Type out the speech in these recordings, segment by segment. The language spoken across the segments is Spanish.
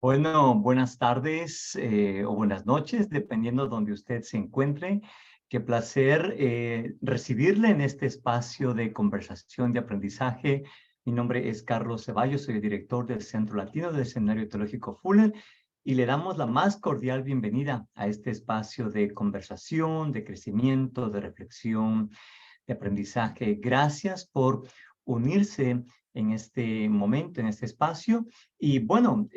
Bueno, buenas tardes o buenas noches, dependiendo de donde usted se encuentre. Qué placer recibirle en este espacio de conversación, de aprendizaje. Mi nombre es Carlos Ceballos, soy el director del Centro Latino del Seminario Teológico Fuller y le damos la más cordial bienvenida a este espacio de conversación, de crecimiento, de reflexión, de aprendizaje. Gracias por unirse en este momento, en este espacio. Y bueno,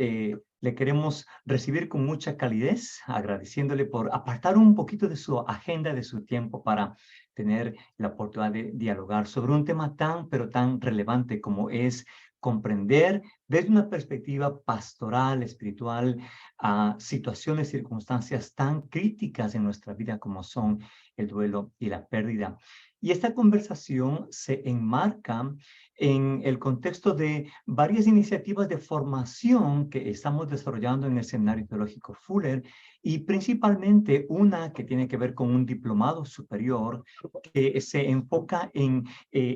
le queremos recibir con mucha calidez, agradeciéndole por apartar un poquito de su agenda, de su tiempo para tener la oportunidad de dialogar sobre un tema tan, pero tan relevante como es comprender desde una perspectiva pastoral, espiritual, a situaciones, circunstancias tan críticas en nuestra vida como son el duelo y la pérdida. Y esta conversación se enmarca en el contexto de varias iniciativas de formación que estamos desarrollando en el Seminario Teológico Fuller y principalmente una que tiene que ver con un diplomado superior que se enfoca en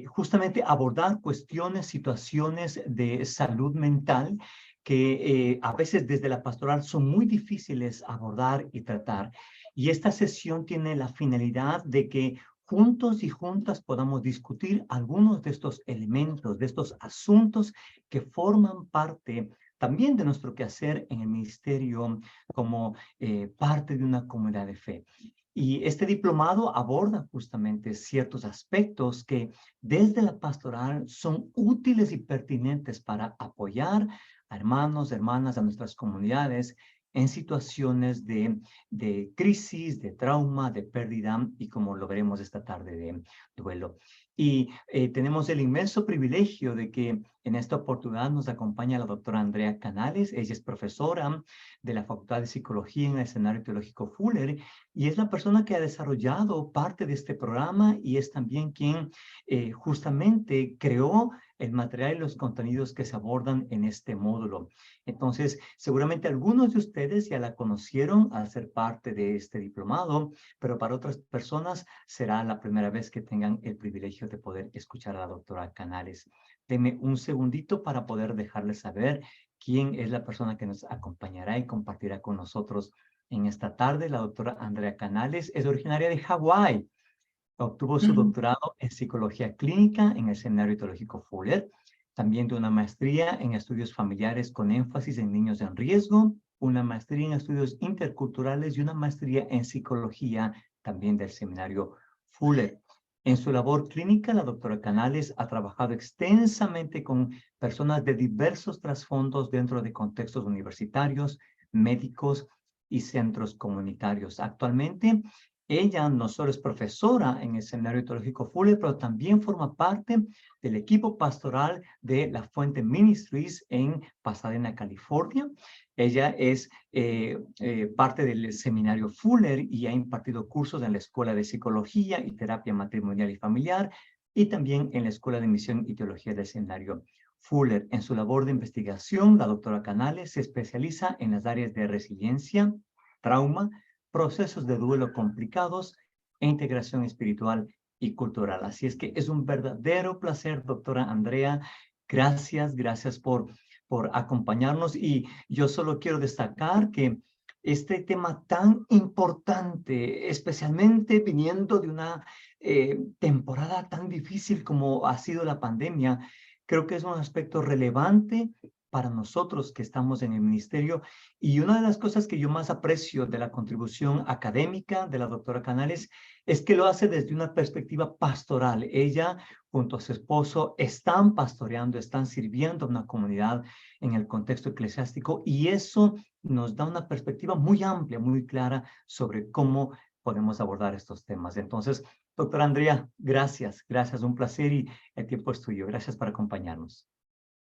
justamente abordar cuestiones, situaciones de salud mental que a veces desde la pastoral son muy difíciles abordar y tratar. Y esta sesión tiene la finalidad de que juntos y juntas podamos discutir algunos de estos elementos, de estos asuntos que forman parte también de nuestro quehacer en el ministerio como parte de una comunidad de fe. Y este diplomado aborda justamente ciertos aspectos que desde la pastoral son útiles y pertinentes para apoyar a hermanos, hermanas, a nuestras comunidades en situaciones de crisis, de trauma, de pérdida y como lo veremos esta tarde de duelo. Y tenemos el inmenso privilegio de que en esta oportunidad nos acompaña la doctora Andrea Canales. Ella es profesora de la Facultad de Psicología en el Seminario Teológico Fuller y es la persona que ha desarrollado parte de este programa y es también quien justamente creó el material y los contenidos que se abordan en este módulo. Entonces, seguramente algunos de ustedes ya la conocieron al ser parte de este diplomado, pero para otras personas será la primera vez que tengan el privilegio de poder escuchar a la doctora Canales. Denme un segundito para poder dejarles saber quién es la persona que nos acompañará y compartirá con nosotros en esta tarde. La doctora Andrea Canales es originaria de Hawái. Obtuvo su doctorado en psicología clínica en el Seminario Teológico Fuller. También de una maestría en estudios familiares con énfasis en niños en riesgo, una maestría en estudios interculturales y una maestría en psicología también del Seminario Fuller. En su labor clínica, la doctora Canales ha trabajado extensamente con personas de diversos trasfondos dentro de contextos universitarios, médicos y centros comunitarios. Actualmente, ella no solo es profesora en el Seminario Teológico Fuller, pero también forma parte del equipo pastoral de La Fuente Ministries en Pasadena, California. Ella es parte del Seminario Fuller y ha impartido cursos en la Escuela de Psicología y Terapia Matrimonial y Familiar y también en la Escuela de Misión y Teología del Seminario Fuller. En su labor de investigación, la doctora Canales se especializa en las áreas de resiliencia, trauma, procesos de duelo complicados e integración espiritual y cultural. Así es que es un verdadero placer, doctora Andrea. Gracias por acompañarnos. Y yo solo quiero destacar que este tema tan importante, especialmente viniendo de una temporada tan difícil como ha sido la pandemia, creo que es un aspecto relevante para nosotros que estamos en el ministerio. Y una de las cosas que yo más aprecio de la contribución académica de la doctora Canales es que lo hace desde una perspectiva pastoral. Ella, junto a su esposo, están pastoreando, están sirviendo a una comunidad en el contexto eclesiástico y eso nos da una perspectiva muy amplia, muy clara sobre cómo podemos abordar estos temas. Entonces, doctora Andrea, gracias, un placer y el tiempo es tuyo. Gracias por acompañarnos.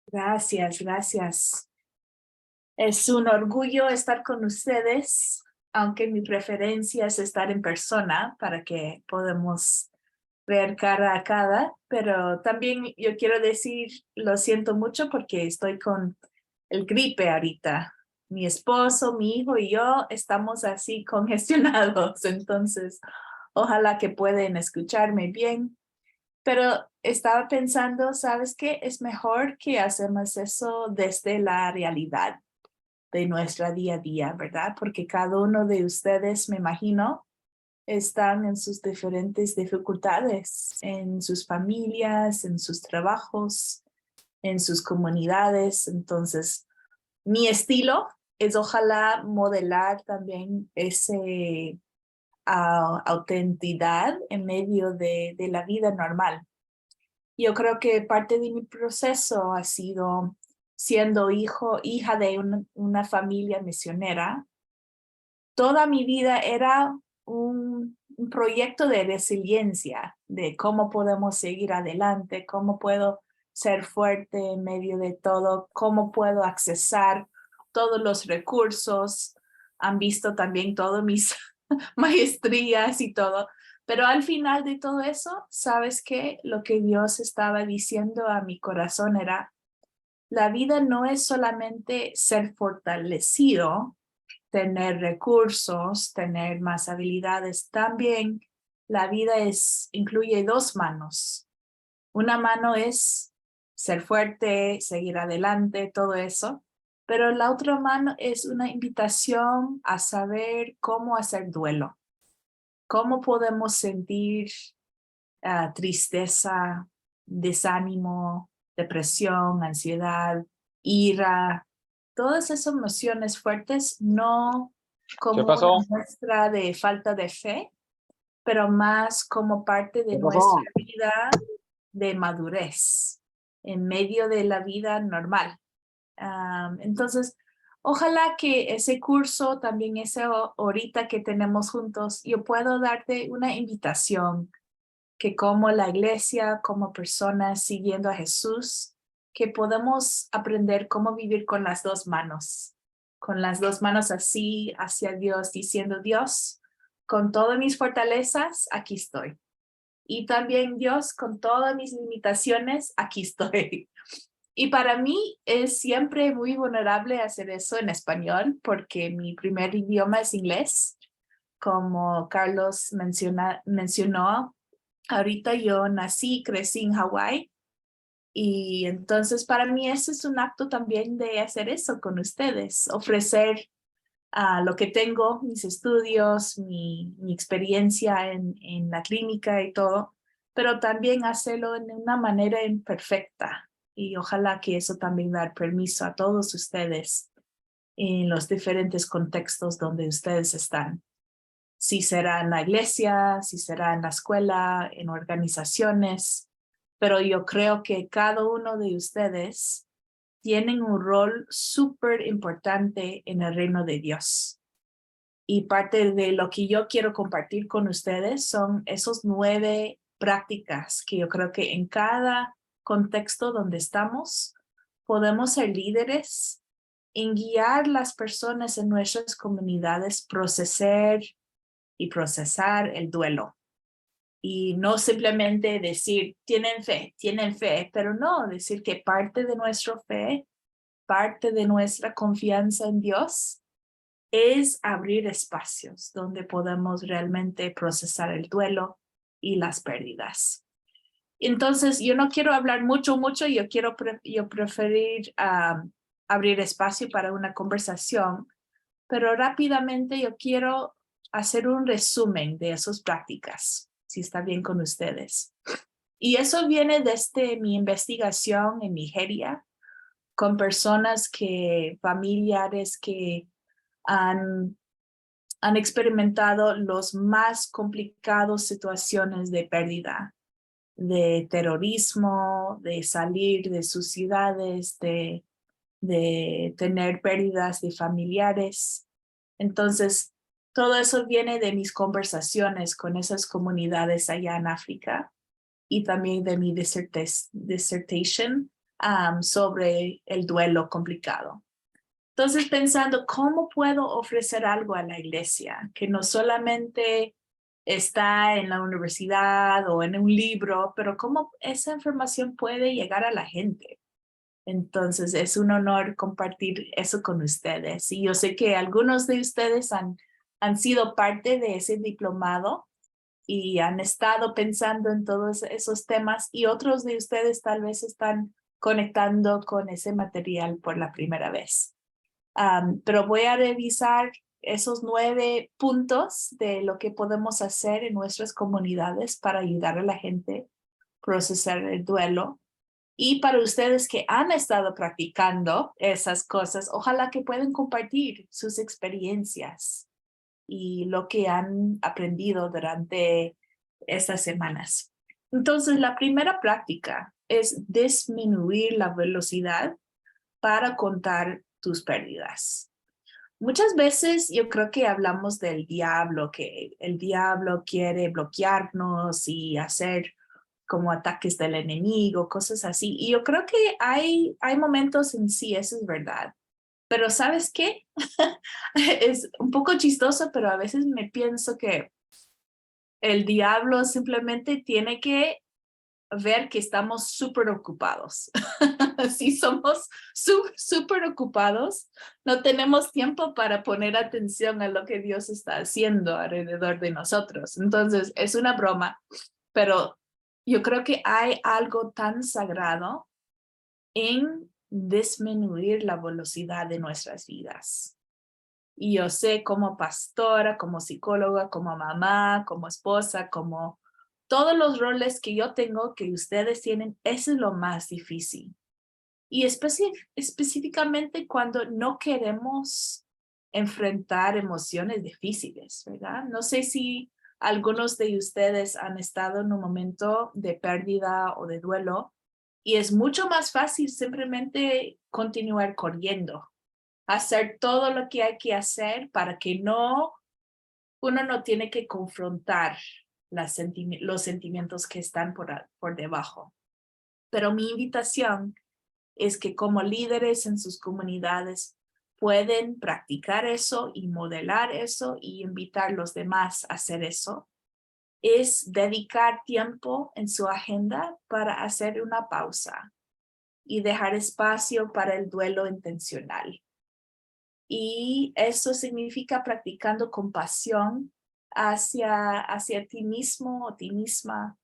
Gracias. Es un orgullo estar con ustedes, aunque mi preferencia es estar en persona para que podamos ver cara a cara, pero también yo quiero decir, lo siento mucho porque estoy con el gripe ahorita. Mi esposo, mi hijo y yo estamos así congestionados, entonces ojalá que puedan escucharme bien. Pero estaba pensando, ¿sabes qué? Es mejor que hacemos eso desde la realidad, de nuestra día a día, ¿verdad? Porque cada uno de ustedes, me imagino, están en sus diferentes dificultades, en sus familias, en sus trabajos, en sus comunidades. Entonces, mi estilo es ojalá modelar también ese autenticidad en medio de la vida normal. Yo creo que parte de mi proceso ha sido siendo hija de una familia misionera. Toda mi vida era un proyecto de resiliencia, de cómo podemos seguir adelante, cómo puedo ser fuerte en medio de todo, cómo puedo accesar todos los recursos. Han visto también todas mis maestrías y todo. Pero al final de todo eso, ¿sabes qué? Lo que Dios estaba diciendo a mi corazón era, la vida no es solamente ser fortalecido, tener recursos, tener más habilidades. También la vida incluye dos manos. Una mano es ser fuerte, seguir adelante, todo eso. Pero la otra mano es una invitación a saber cómo hacer duelo. ¿Cómo podemos sentir tristeza, desánimo, depresión, ansiedad, ira? Todas esas emociones fuertes, no ¿Qué como una pasó? muestra de falta de fe, pero más como parte de ¿Qué nuestra pasó? vida de madurez en medio de la vida normal. Entonces, ojalá que ese curso, también ese ahorita que tenemos juntos, yo puedo darte una invitación que como la iglesia, como personas siguiendo a Jesús, que podemos aprender cómo vivir con las dos manos así hacia Dios, diciendo, Dios, con todas mis fortalezas, aquí estoy. Y también Dios, con todas mis limitaciones, aquí estoy. Y para mí es siempre muy vulnerable hacer eso en español porque mi primer idioma es inglés. Como Carlos mencionó, ahorita yo nací y crecí en Hawái. Y entonces para mí ese es un acto también de hacer eso con ustedes, ofrecer lo que tengo, mis estudios, mi experiencia en la clínica y todo, pero también hacerlo en una manera imperfecta. Y ojalá que eso también da permiso a todos ustedes en los diferentes contextos donde ustedes están. Si será en la iglesia, si será en la escuela, en organizaciones, pero yo creo que cada uno de ustedes tienen un rol súper importante en el reino de Dios. Y parte de lo que yo quiero compartir con ustedes son esos 9 prácticas que yo creo que en cada contexto donde estamos podemos ser líderes en guiar las personas en nuestras comunidades, procesar el duelo. Y no simplemente decir, tienen fe, pero no, decir que parte de nuestra fe, parte de nuestra confianza en Dios es abrir espacios donde podemos realmente procesar el duelo y las pérdidas. Entonces, yo no quiero hablar mucho, yo preferir abrir espacio para una conversación, pero rápidamente yo quiero hacer un resumen de esas prácticas, si está bien con ustedes. Y eso viene desde mi investigación en Nigeria, con personas familiares que han experimentado los más complicados situaciones de pérdida, de terrorismo, de salir de sus ciudades, de tener pérdidas de familiares. Entonces, todo eso viene de mis conversaciones con esas comunidades allá en África y también de mi dissertation sobre el duelo complicado. Entonces, pensando, ¿cómo puedo ofrecer algo a la iglesia que no solamente está en la universidad o en un libro, pero cómo esa información puede llegar a la gente? Entonces, es un honor compartir eso con ustedes. Y yo sé que algunos de ustedes han sido parte de ese diplomado y han estado pensando en todos esos temas y otros de ustedes tal vez están conectando con ese material por la primera vez. Pero voy a revisar esos 9 puntos de lo que podemos hacer en nuestras comunidades para ayudar a la gente a procesar el duelo. Y para ustedes que han estado practicando esas cosas, ojalá que puedan compartir sus experiencias y lo que han aprendido durante estas semanas. Entonces, la primera práctica es disminuir la velocidad para contar tus pérdidas. Muchas veces yo creo que hablamos del diablo, que el diablo quiere bloquearnos y hacer como ataques del enemigo, cosas así. Y yo creo que hay momentos en sí, eso es verdad. Pero ¿sabes qué? Es un poco chistoso, pero a veces me pienso que el diablo simplemente tiene que ver que estamos súper ocupados. Si somos súper ocupados, no tenemos tiempo para poner atención a lo que Dios está haciendo alrededor de nosotros. Entonces, es una broma, pero yo creo que hay algo tan sagrado en disminuir la velocidad de nuestras vidas. Y yo sé como pastora, como psicóloga, como mamá, como esposa, como todos los roles que yo tengo, que ustedes tienen, eso es lo más difícil. Y específicamente cuando no queremos enfrentar emociones difíciles, ¿verdad? No sé si algunos de ustedes han estado en un momento de pérdida o de duelo y es mucho más fácil simplemente continuar corriendo, hacer todo lo que hay que hacer para que uno no tiene que confrontar los sentimientos que están por debajo. Pero mi invitación es que como líderes en sus comunidades pueden practicar eso y modelar eso y invitar a los demás a hacer eso. Es dedicar tiempo en su agenda para hacer una pausa y dejar espacio para el duelo intencional. Y eso significa practicando compasión hacia ti mismo o ti misma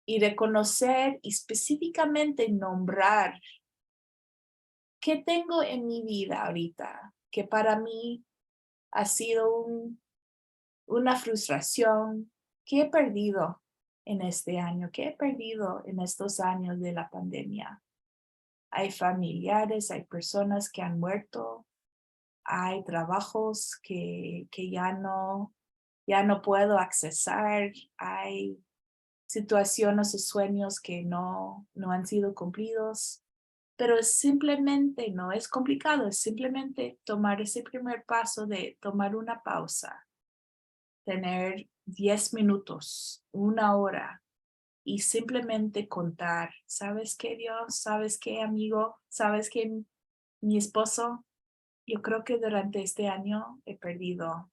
y reconocer y específicamente nombrar qué tengo en mi vida ahorita, que para mí ha sido una frustración, qué he perdido en este año, qué he perdido en estos años de la pandemia. Hay familiares, hay personas que han muerto, hay trabajos que ya no puedo accesar, hay situaciones o sueños que no han sido cumplidos, pero simplemente no es complicado, es simplemente tomar ese primer paso de tomar una pausa, tener 10 minutos, 1 hora y simplemente contar, ¿sabes qué, Dios? ¿Sabes qué, amigo? ¿Sabes qué, mi esposo? Yo creo que durante este año he perdido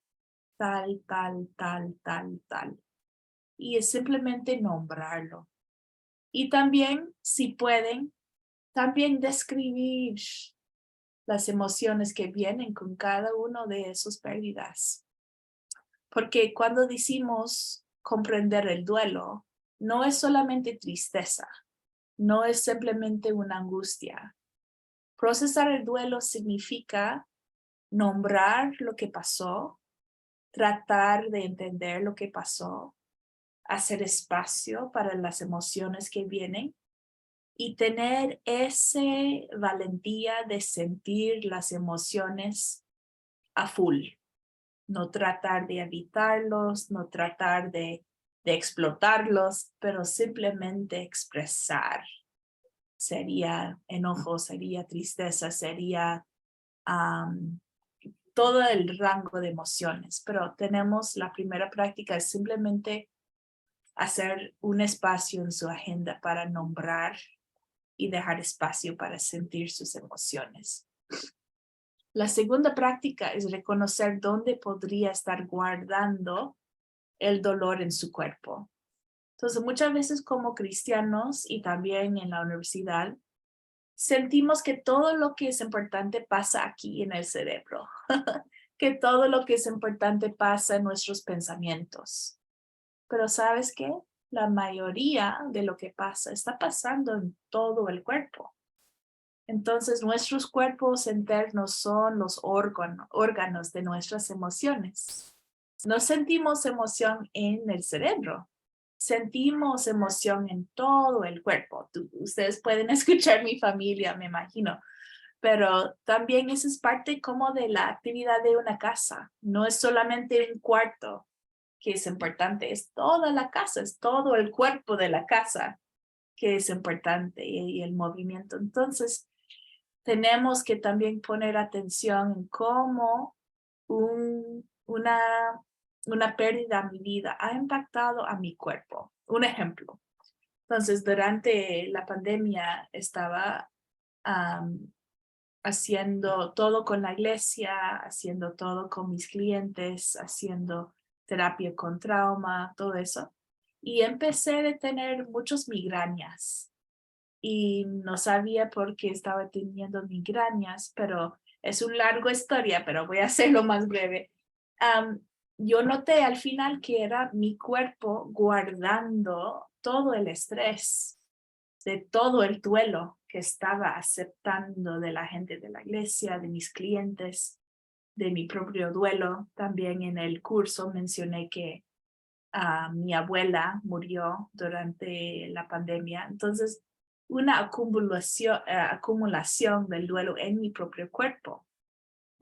tal, tal, tal, tal, tal. Y es simplemente nombrarlo. Y también, si pueden, también describir las emociones que vienen con cada uno de esos pérdidas. Porque cuando decimos comprender el duelo, no es solamente tristeza, no es simplemente una angustia. Procesar el duelo significa nombrar lo que pasó, tratar de entender lo que pasó, hacer espacio para las emociones que vienen y tener esa valentía de sentir las emociones a full. No tratar de evitarlos, no tratar de explotarlos, pero simplemente expresar. Sería enojo, sería tristeza, sería todo el rango de emociones, pero tenemos la primera práctica es simplemente hacer un espacio en su agenda para nombrar y dejar espacio para sentir sus emociones. La segunda práctica es reconocer dónde podría estar guardando el dolor en su cuerpo. Entonces, muchas veces como cristianos y también en la universidad, sentimos que todo lo que es importante pasa aquí en el cerebro, que todo lo que es importante pasa en nuestros pensamientos. Pero ¿sabes qué? La mayoría de lo que pasa está pasando en todo el cuerpo. Entonces, nuestros cuerpos internos son los órganos de nuestras emociones. No sentimos emoción en el cerebro, sentimos emoción en todo el cuerpo. Ustedes pueden escuchar mi familia, me imagino, pero también eso es parte como de la actividad de una casa. No es solamente un cuarto que es importante, es toda la casa, es todo el cuerpo de la casa que es importante y el movimiento. Entonces, tenemos que también poner atención en cómo una pérdida en mi vida ha impactado a mi cuerpo. Un ejemplo. Entonces, durante la pandemia estaba haciendo todo con la iglesia, haciendo todo con mis clientes, haciendo terapia con trauma, todo eso. Y empecé a tener muchas migrañas y no sabía por qué estaba teniendo migrañas, pero es una larga historia, pero voy a hacerlo más breve. Yo noté al final que era mi cuerpo guardando todo el estrés de todo el duelo que estaba aceptando de la gente de la iglesia, de mis clientes, de mi propio duelo. También en el curso mencioné que mi abuela murió durante la pandemia. Entonces, una acumulación del duelo en mi propio cuerpo.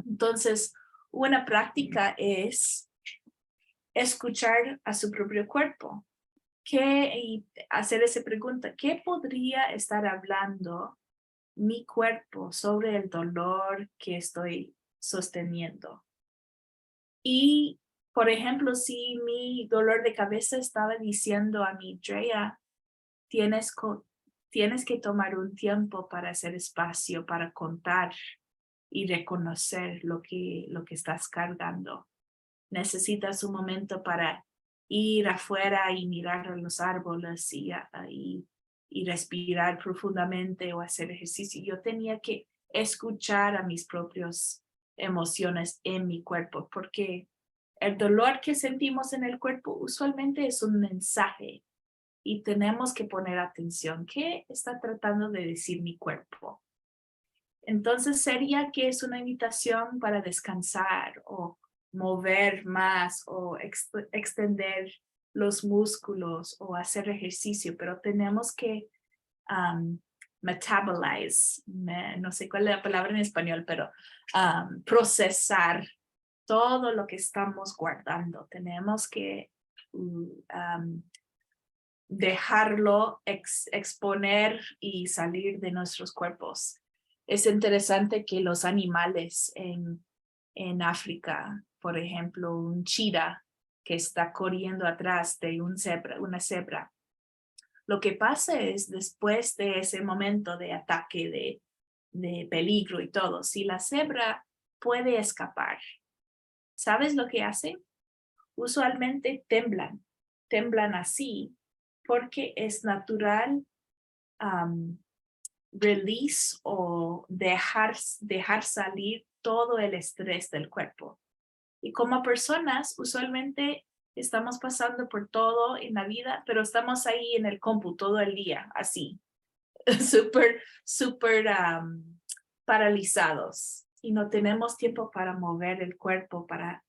Entonces, una práctica es escuchar a su propio cuerpo. Y hacer esa pregunta, ¿qué podría estar hablando mi cuerpo sobre el dolor que estoy sosteniendo? Y, por ejemplo, si mi dolor de cabeza estaba diciendo a mi Drea, tienes que tomar un tiempo para hacer espacio, para contar y reconocer lo que estás cargando. Necesitas un momento para ir afuera y mirar a los árboles y respirar profundamente o hacer ejercicio. Yo tenía que escuchar a mis propias emociones en mi cuerpo, porque el dolor que sentimos en el cuerpo usualmente es un mensaje y tenemos que poner atención. ¿Qué está tratando de decir mi cuerpo? Entonces sería que es una invitación para descansar o mover más o extender los músculos o hacer ejercicio, pero tenemos que metabolize, no sé cuál es la palabra en español, pero procesar todo lo que estamos guardando. Tenemos que dejarlo exponer y salir de nuestros cuerpos. Es interesante que los animales en África, por ejemplo, un cheetah que está corriendo atrás de una cebra, lo que pasa es después de ese momento de ataque, de peligro y todo, si la cebra puede escapar, ¿sabes lo que hace? Usualmente temblan así porque es natural release o dejar salir todo el estrés del cuerpo. Y como personas, usualmente estamos pasando por todo en la vida, pero estamos ahí en el compu todo el día, así, súper paralizados. Y no tenemos tiempo para mover el cuerpo, para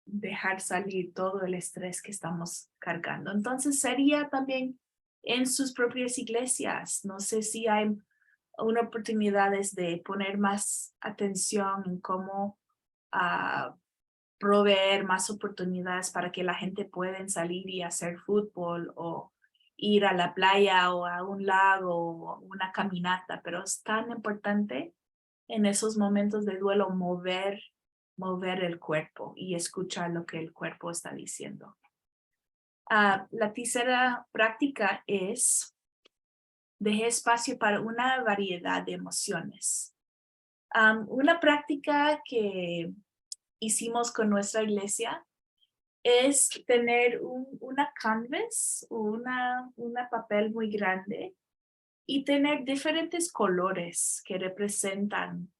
dejar salir todo el estrés que estamos cargando. Entonces sería también en sus propias iglesias. No sé si hay una oportunidades de poner más atención en cómo proveer más oportunidades para que la gente pueda salir y hacer fútbol o ir a la playa o a un lago o una caminata, pero es tan importante en esos momentos de duelo mover el cuerpo y escuchar lo que el cuerpo está diciendo. La tercera práctica es dejar espacio para una variedad de emociones. Una práctica que hicimos con nuestra iglesia es tener una canvas, una papel muy grande y tener diferentes colores que representan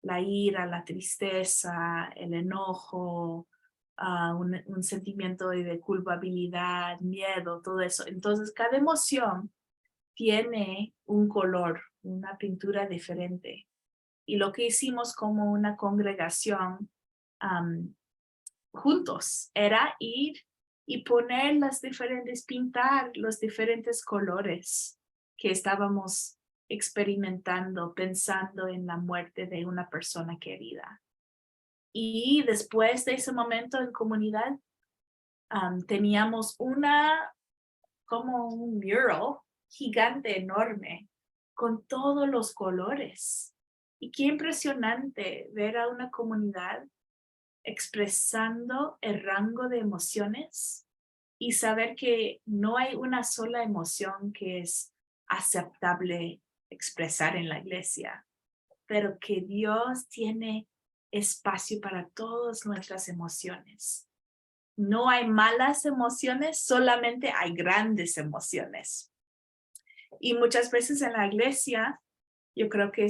la ira, la tristeza, el enojo, un sentimiento de culpabilidad, miedo, todo eso. Entonces, cada emoción tiene un color, una pintura diferente. Y lo que hicimos como una congregación juntos era ir y poner pintar los diferentes colores que estábamos experimentando, pensando en la muerte de una persona querida. Y después de ese momento en comunidad, teníamos como un mural gigante, enorme, con todos los colores. Y qué impresionante ver a una comunidad expresando el rango de emociones y saber que no hay una sola emoción que es aceptable expresar en la iglesia, pero que Dios tiene espacio para todas nuestras emociones. No hay malas emociones, solamente hay grandes emociones. Y muchas veces en la iglesia, yo creo que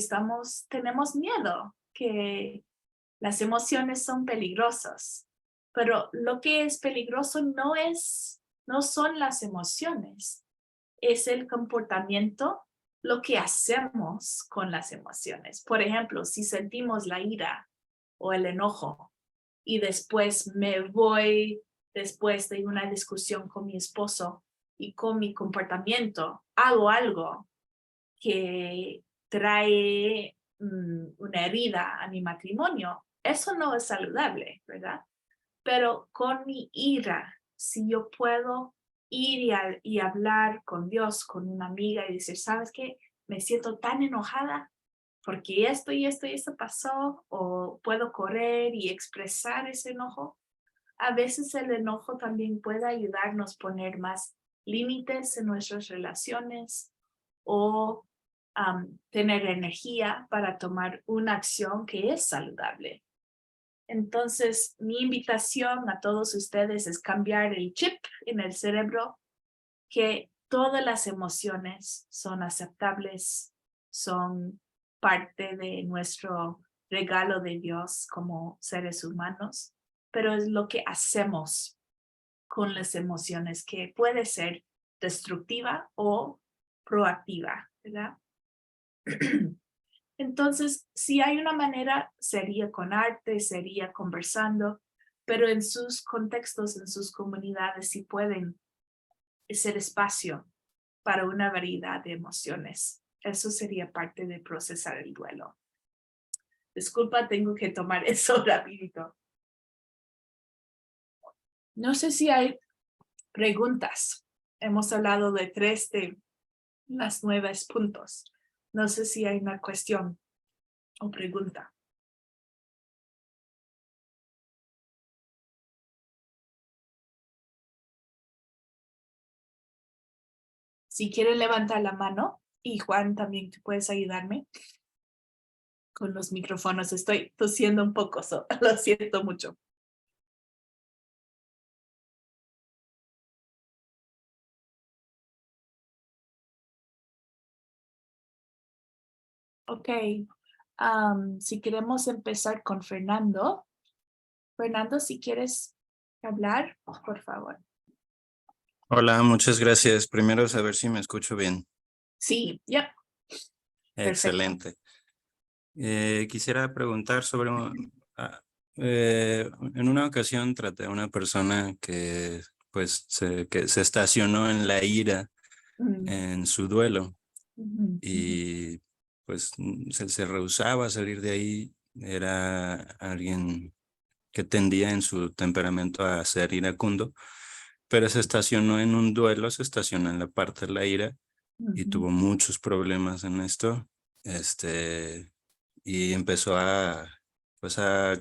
tenemos miedo que las emociones son peligrosas, pero lo que es peligroso no son las emociones, es el comportamiento, lo que hacemos con las emociones. Por ejemplo, si sentimos la ira o el enojo y después me voy, después de una discusión con mi esposo y con mi comportamiento, hago algo que trae una herida a mi matrimonio, eso no es saludable, ¿verdad? Pero con mi ira, si yo puedo ir y hablar con Dios, con una amiga y decir, ¿sabes qué? Me siento tan enojada porque esto y esto y esto pasó, o puedo correr y expresar ese enojo. A veces el enojo también puede ayudarnos a poner más límites en nuestras relaciones o tener energía para tomar una acción que es saludable. Entonces, mi invitación a todos ustedes es cambiar el chip en el cerebro, que todas las emociones son aceptables, son parte de nuestro regalo de Dios como seres humanos, pero es lo que hacemos con las emociones que puede ser destructiva o proactiva, ¿verdad? Entonces, si hay una manera, sería con arte, sería conversando, pero en sus contextos, en sus comunidades, sí pueden ser espacio para una variedad de emociones. Eso sería parte de procesar el duelo. Disculpa, tengo que tomar eso rapidito. No sé si hay preguntas. Hemos hablado de 3 de las 9 puntos. No sé si hay una cuestión o pregunta. Si quieren levantar la mano, y Juan también tú puedes ayudarme con los micrófonos. Estoy tosiendo un poco, lo siento mucho. Ok, si queremos empezar con Fernando. Fernando, si quieres hablar, por favor. Hola, muchas gracias. Primero saber si me escucho bien. Sí, ya. Excelente. Quisiera preguntar sobre... en una ocasión traté a una persona que se estacionó en la ira en su duelo y pues se rehusaba a salir de ahí. Era alguien que tendía en su temperamento a ser iracundo, pero se estacionó en un duelo, se estacionó en la parte de la ira y tuvo muchos problemas en esto. Y empezó a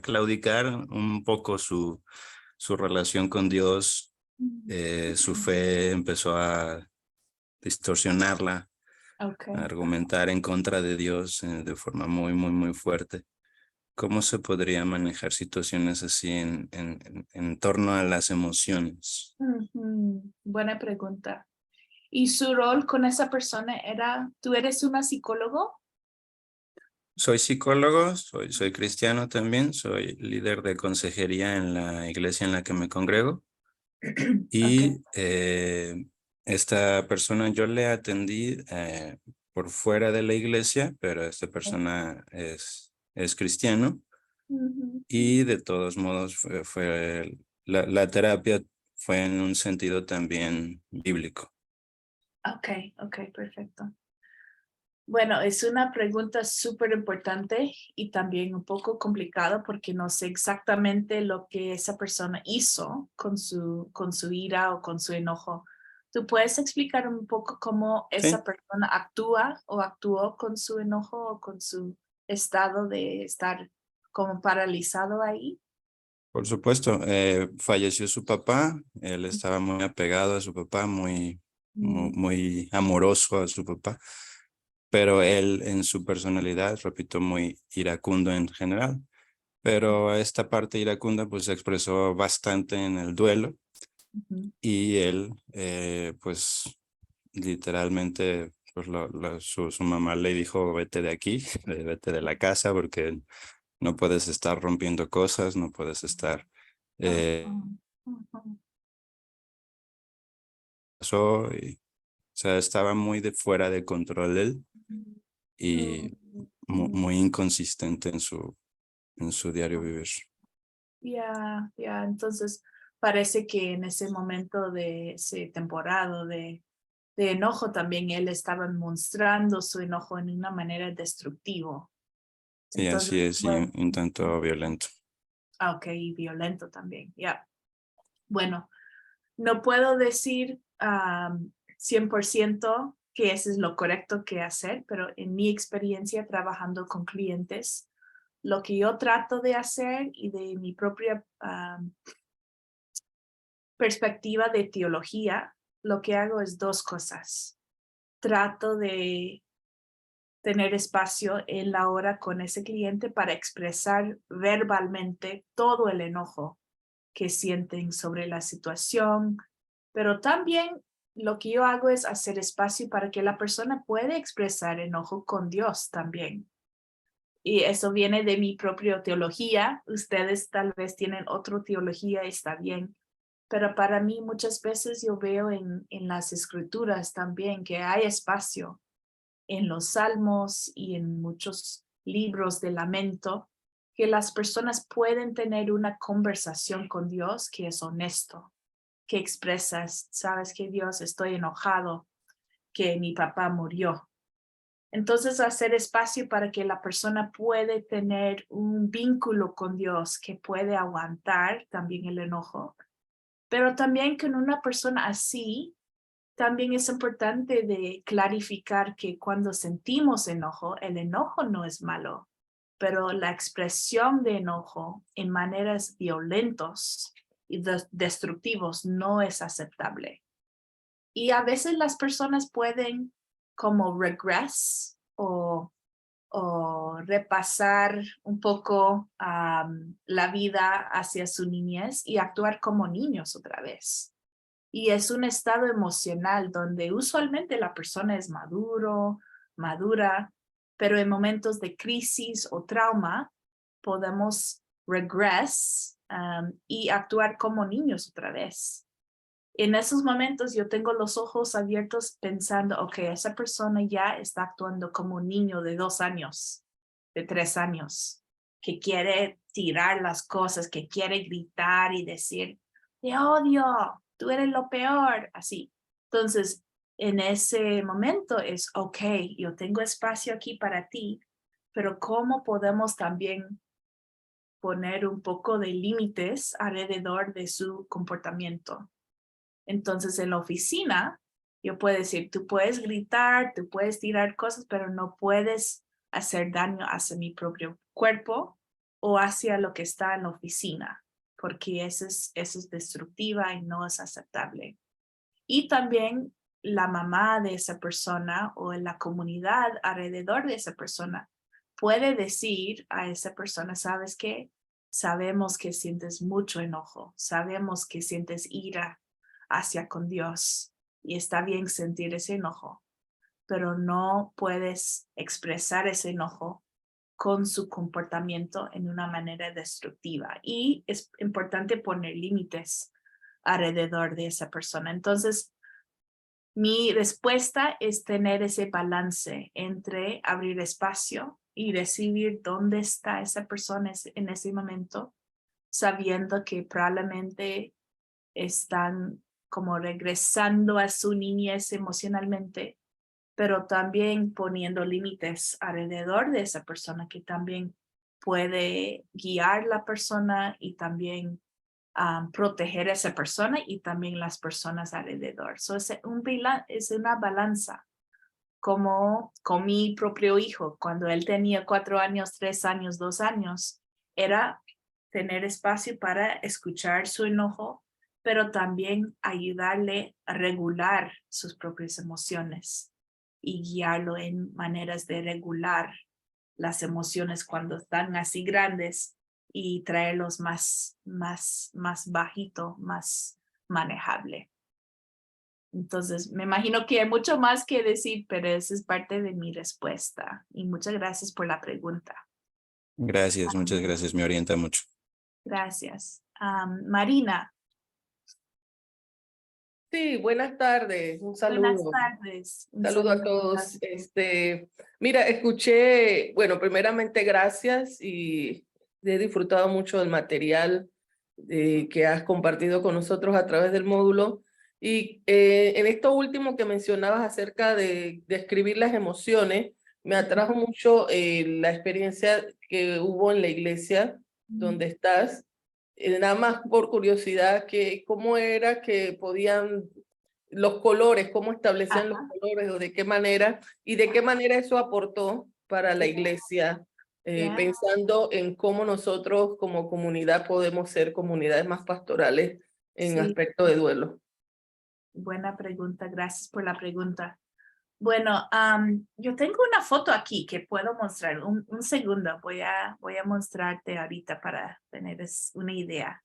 claudicar un poco su relación con Dios. Su fe empezó a distorsionarla, Okay. a argumentar en contra de Dios de forma muy, muy, muy fuerte. ¿Cómo se podría manejar situaciones así en torno a las emociones? Buena pregunta. ¿Y su rol con esa persona era, tú eres una psicólogo? Soy psicólogo, soy cristiano también, soy líder de consejería en la iglesia en la que me congrego y esta persona yo le atendí por fuera de la iglesia, pero esta persona es cristiano y de todos modos la terapia fue en un sentido también bíblico. Ok, perfecto. Bueno, es una pregunta súper importante y también un poco complicada porque no sé exactamente lo que esa persona hizo con su ira o con su enojo. ¿Tú puedes explicar un poco cómo esa Sí, persona actúa o actuó con su enojo o con su estado de estar como paralizado ahí? por supuesto. Falleció su papá. Él estaba muy apegado a su papá, Mm, muy amoroso a su papá. Pero él en su personalidad, repito, muy iracundo en general. Pero esta parte iracunda pues se expresó bastante en el duelo ujú. y él pues literalmente pues su mamá le dijo vete de aquí, vete de la casa porque no puedes estar rompiendo cosas, no puedes estar Ah, eh, ah, ujú. pasó y, o sea, estaba muy de fuera de control él y Mm. muy inconsistente en su diario vivir. Ya, entonces parece que en ese momento de ese temporada de enojo también él estaba mostrando su enojo en una manera destructiva. Sí, Entonces, así es, y bueno, un tanto violento. ok, y violento también, ya. Bueno, no puedo decir 100% que ese es lo correcto que hacer, pero en mi experiencia trabajando con clientes, lo que yo trato de hacer y de mi propia perspectiva de teología, lo que hago es dos cosas. Trato de tener espacio en la hora con ese cliente para expresar verbalmente todo el enojo que sienten sobre la situación, pero también lo que yo hago es hacer espacio para que la persona pueda expresar enojo con Dios también. Y eso viene de mi propia teología. Ustedes tal vez tienen otra teología, está bien. Pero para mí muchas veces yo veo en las escrituras también que hay espacio en los salmos y en muchos libros de lamento que las personas pueden tener una conversación con Dios que es honesto, que expresas, sabes que Dios, estoy enojado, que mi papá murió. Entonces, hacer espacio para que la persona puede tener un vínculo con Dios que puede aguantar también el enojo, pero también con una persona así, también es importante de clarificar que cuando sentimos enojo, el enojo no es malo, pero la expresión de enojo en maneras violentos y destructivos no es aceptable. Y a veces las personas pueden como regress o repasar un poco la vida hacia su niñez y actuar como niños otra vez. Y es un estado emocional donde usualmente la persona es madura, pero en momentos de crisis o trauma podemos regress y actuar como niños otra vez. En esos momentos yo tengo los ojos abiertos pensando, ok, esa persona ya está actuando como un niño de 2 años, de 3 años, que quiere tirar las cosas, que quiere gritar y decir, te odio, tú eres lo peor, así. Entonces, en ese momento es, ok, yo tengo espacio aquí para ti, pero ¿cómo podemos también poner un poco de límites alrededor de su comportamiento? Entonces, en la oficina, yo puedo decir, tú puedes gritar, tú puedes tirar cosas, pero no puedes hacer daño hacia mi propio cuerpo o hacia lo que está en la oficina, porque eso es destructiva y no es aceptable. Y también la mamá de esa persona o en la comunidad alrededor de esa persona puede decir a esa persona, ¿sabes qué? Sabemos que sientes mucho enojo, sabemos que sientes ira hacia con Dios y está bien sentir ese enojo, pero no puedes expresar ese enojo con su comportamiento en una manera destructiva. Y es importante poner límites alrededor de esa persona. Entonces, Mi respuesta es tener ese balance entre abrir espacio y recibir dónde está esa persona en ese momento, sabiendo que probablemente están como regresando a su niñez emocionalmente, pero también poniendo límites alrededor de esa persona que también puede guiar la persona y también proteger a esa persona y también las personas alrededor. So es una balanza, como con mi propio hijo, cuando él tenía 4 años, 3 años, 2 años, era tener espacio para escuchar su enojo, pero también ayudarle a regular sus propias emociones y guiarlo en maneras de regular las emociones cuando están así grandes y traerlos más bajito, más manejable. Entonces, me imagino que hay mucho más que decir, pero esa es parte de mi respuesta. Y muchas gracias por la pregunta. Gracias, muchas gracias. Me orienta mucho. Gracias. Marina. Sí, buenas tardes, un saludo. Buenas tardes. Un Saludo a todos. Mira, escuché, bueno, primeramente gracias y he disfrutado mucho del material que has compartido con nosotros a través del módulo. Y en esto último que mencionabas acerca de escribir las emociones, me atrajo mucho la experiencia que hubo en la iglesia donde estás. Nada más por curiosidad, ¿cómo era que podían los colores, cómo establecían los colores o de qué manera, y de qué manera eso aportó para la iglesia, pensando en cómo nosotros como comunidad podemos ser comunidades más pastorales en aspecto de duelo? Buena pregunta, gracias por la pregunta. Bueno, yo tengo una foto aquí que puedo mostrar. Un segundo, voy a mostrarte ahorita para tener una idea.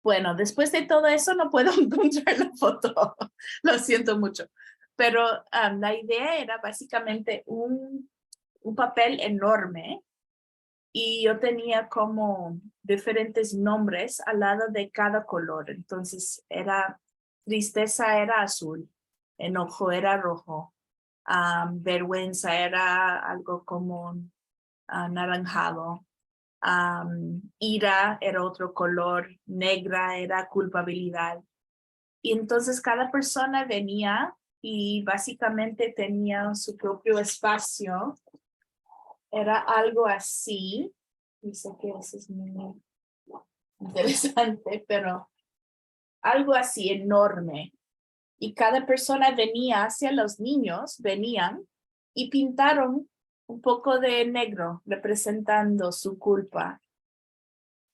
Bueno, después de todo eso no puedo encontrar la foto. Lo siento mucho. Pero la idea era básicamente un papel enorme y yo tenía como diferentes nombres al lado de cada color. Entonces tristeza era azul, enojo era rojo, vergüenza era algo como anaranjado, ira era otro color, negra era culpabilidad. Y entonces cada persona venía y básicamente tenía su propio espacio. Era algo así. Dice que eso es muy interesante, pero algo así enorme. Y cada persona venía hacia los niños, venían y pintaron un poco de negro representando su culpa.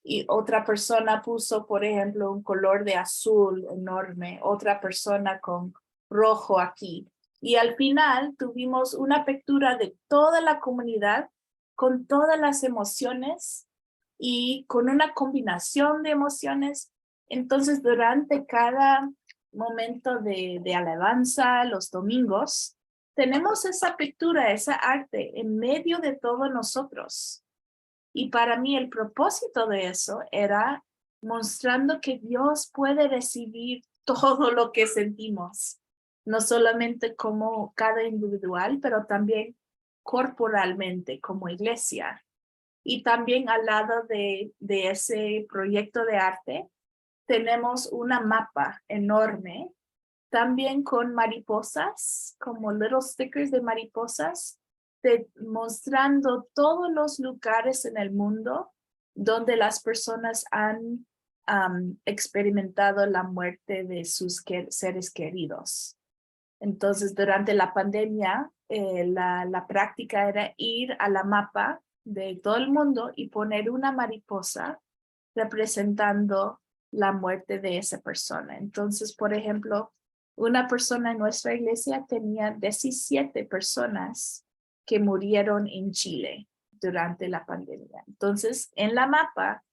Y otra persona puso, por ejemplo, un color de azul enorme, otra persona con rojo aquí. Y al final tuvimos una apertura de toda la comunidad con todas las emociones y con una combinación de emociones. Entonces, durante cada momento de alabanza, los domingos, tenemos esa apertura, esa arte en medio de todos nosotros. Y para mí el propósito de eso era mostrando que Dios puede recibir todo lo que sentimos, no solamente como cada individual, pero también corporalmente como iglesia. Y también al lado de ese proyecto de arte, tenemos una mapa enorme, también con mariposas, como little stickers de mariposas, mostrando todos los lugares en el mundo donde las personas han experimentado la muerte de sus seres queridos. Entonces, durante la pandemia, la práctica era ir a la mapa de todo el mundo y poner una mariposa representando la muerte de esa persona. Entonces, por ejemplo, una persona en nuestra iglesia tenía 17 personas que murieron en Chile durante la pandemia. Entonces, en la mapa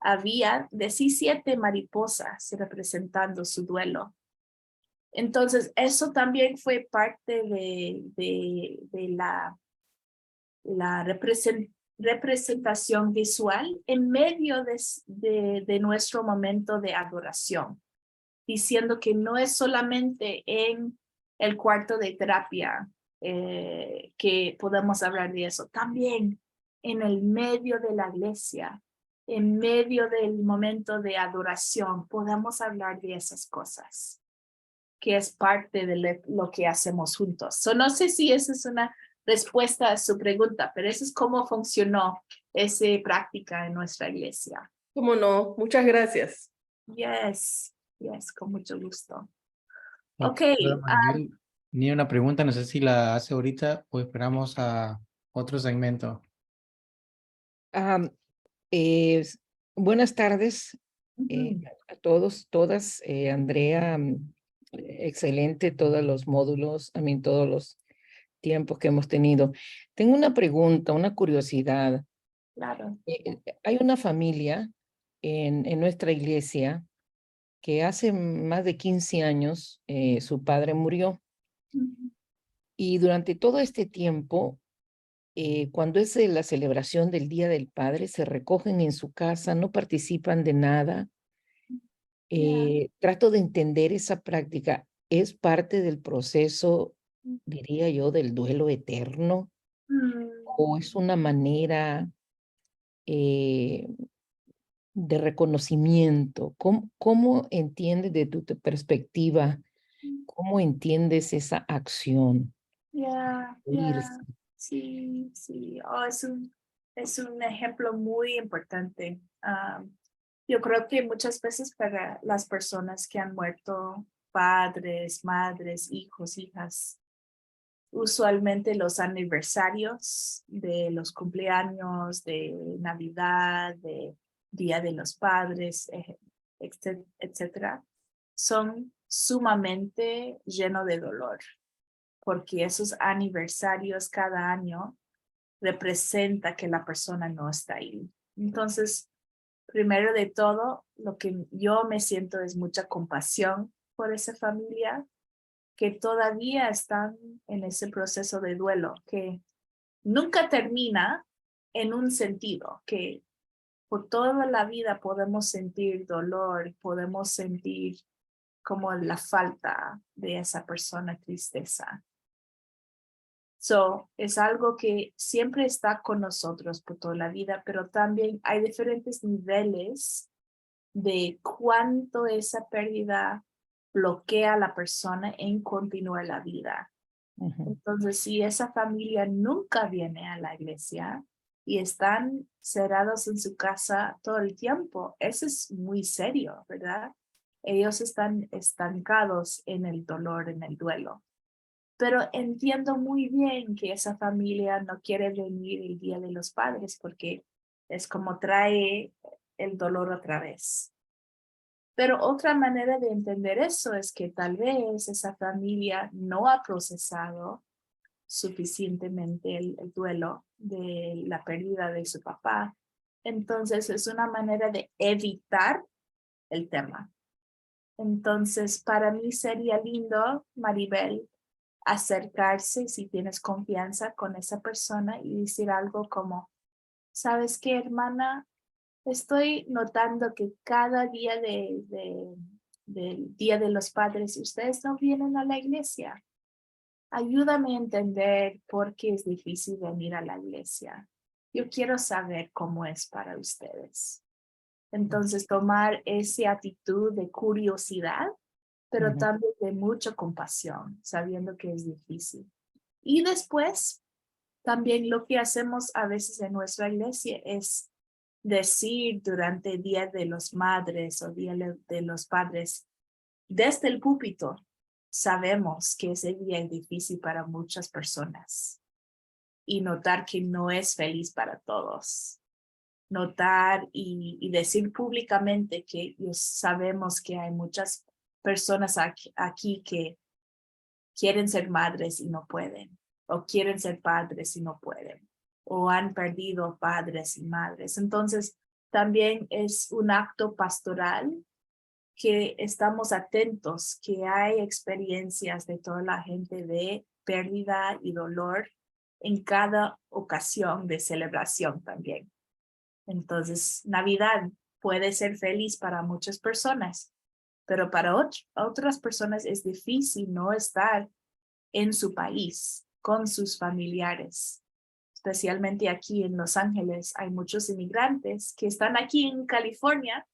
había 17 mariposas representando su duelo. Entonces, eso también fue parte de la representación visual en medio de nuestro momento de adoración. diciendo que no es solamente en el cuarto de terapia que podemos hablar de eso, también en el medio de la iglesia, en medio del momento de adoración, podemos hablar de esas cosas, que es parte de lo que hacemos juntos. So, no sé si esa es una respuesta a su pregunta, pero eso es cómo funcionó esa práctica en nuestra iglesia. ¿Cómo no? Muchas gracias. Yes, con mucho gusto. Ok, ni una pregunta, no sé si la hace ahorita o esperamos a otro segmento. Buenas tardes Ujú. a todos, todas. Andrea, excelente todos los módulos, todos los tiempos que hemos tenido. Tengo una pregunta, una curiosidad. Claro. Hay una familia en nuestra iglesia que hace más de 15 años su padre murió. Ujú. Y durante todo este tiempo, cuando es la celebración del Día del Padre, se recogen en su casa, no participan de nada. Trato de entender esa práctica. ¿Es parte del proceso, diría yo, del duelo eterno? ¿O es una manera de reconocimiento? ¿Cómo entiendes de tu perspectiva? ¿Cómo entiendes esa acción? Irse. Sí. Oh, es un ejemplo muy importante. Yo creo que muchas veces para las personas que han muerto, padres, madres, hijos, hijas, usualmente los aniversarios de los cumpleaños, de Navidad, de Día de los Padres, etcétera, son sumamente llenos de dolor, porque esos aniversarios cada año representa que la persona no está ahí. Entonces, primero de todo, lo que yo me siento es mucha compasión por esa familia que todavía están en ese proceso de duelo, que nunca termina en un sentido, que por toda la vida podemos sentir dolor, podemos sentir como la falta de esa persona, tristeza. So, es algo que siempre está con nosotros por toda la vida, pero también hay diferentes niveles de cuánto esa pérdida bloquea a la persona en continuar la vida. Entonces, si esa familia nunca viene a la iglesia y están cerrados en su casa todo el tiempo, eso es muy serio, ¿verdad? Ellos están estancados en el dolor, en el duelo. Pero entiendo muy bien que esa familia no quiere venir el Día de los Padres porque es como trae el dolor otra vez. Pero otra manera de entender eso es que tal vez esa familia no ha procesado suficientemente el duelo de la pérdida de su papá. Entonces es una manera de evitar el tema. Entonces para mí sería lindo, Maribel, acercarse si tienes confianza con esa persona y decir algo como, ¿sabes qué, hermana? Estoy notando que cada día del Día de los Padres ustedes no vienen a la iglesia. Ayúdame a entender por qué es difícil venir a la iglesia. Yo quiero saber cómo es para ustedes. Entonces, tomar esa actitud de curiosidad, pero también de mucha compasión, sabiendo que es difícil. Y después, también lo que hacemos a veces en nuestra iglesia es decir durante el Día de los Madres o Día de los Padres, desde el púlpito, sabemos que ese día es difícil para muchas personas y notar que no es feliz para todos. Notar y decir públicamente que sabemos que hay muchas personas aquí que quieren ser madres y no pueden, o quieren ser padres y no pueden, o han perdido padres y madres. Entonces, también es un acto pastoral que estamos atentos, que hay experiencias de toda la gente de pérdida y dolor en cada ocasión de celebración también. Entonces, Navidad puede ser feliz para muchas personas, pero para otras personas es difícil no estar en su país con sus familiares. Especialmente aquí en Los Ángeles hay muchos inmigrantes que están aquí en California,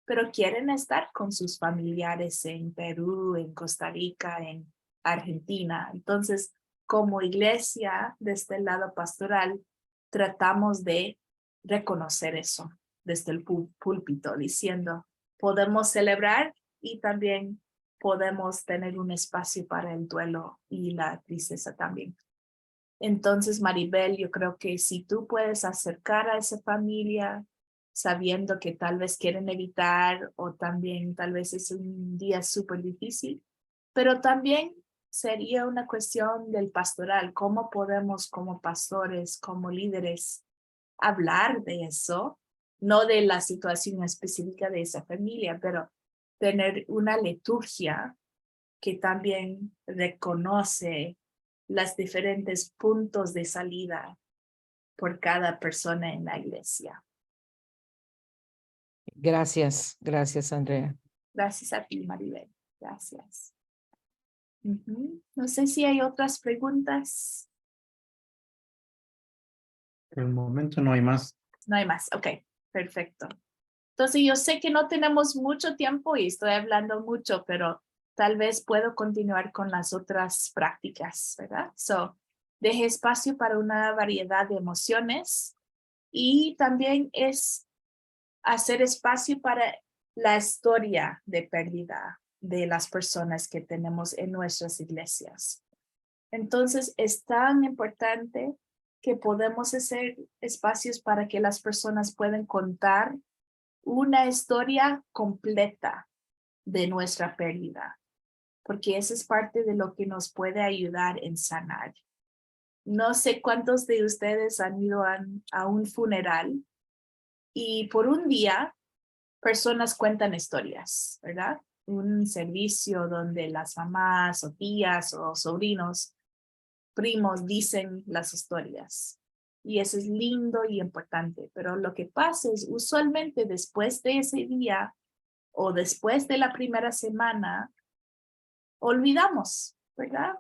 pero quieren estar con sus familiares en Perú, en Costa Rica, en Argentina. Entonces, como iglesia, desde el lado pastoral, tratamos de reconocer eso desde el púlpito, diciendo, podemos celebrar y también podemos tener un espacio para el duelo y la tristeza también. Entonces, Maribel, yo creo que si tú puedes acercar a esa familia, sabiendo que tal vez quieren evitar o también tal vez es un día súper difícil, pero también sería una cuestión del pastoral, cómo podemos como pastores, como líderes, hablar de eso, no de la situación específica de esa familia, pero tener una liturgia que también reconoce los diferentes puntos de salida por cada persona en la iglesia. Gracias, Andrea. Gracias a ti, Maribel. Gracias. No sé si hay otras preguntas. Por el momento no hay más. No hay más. Ok, perfecto. Entonces yo sé que no tenemos mucho tiempo y estoy hablando mucho, pero tal vez puedo continuar con las otras prácticas, ¿verdad? Deje espacio para una variedad de emociones y también es hacer espacio para la historia de pérdida de las personas que tenemos en nuestras iglesias. Entonces es tan importante que podemos hacer espacios para que las personas puedan contar una historia completa de nuestra pérdida, porque eso es parte de lo que nos puede ayudar en sanar. No sé cuántos de ustedes han ido a un funeral y por un día personas cuentan historias, ¿verdad? Un servicio donde las mamás o tías o sobrinos, primos dicen las historias. Y eso es lindo y importante, pero lo que pasa es usualmente después de ese día o después de la primera semana, olvidamos, ¿verdad?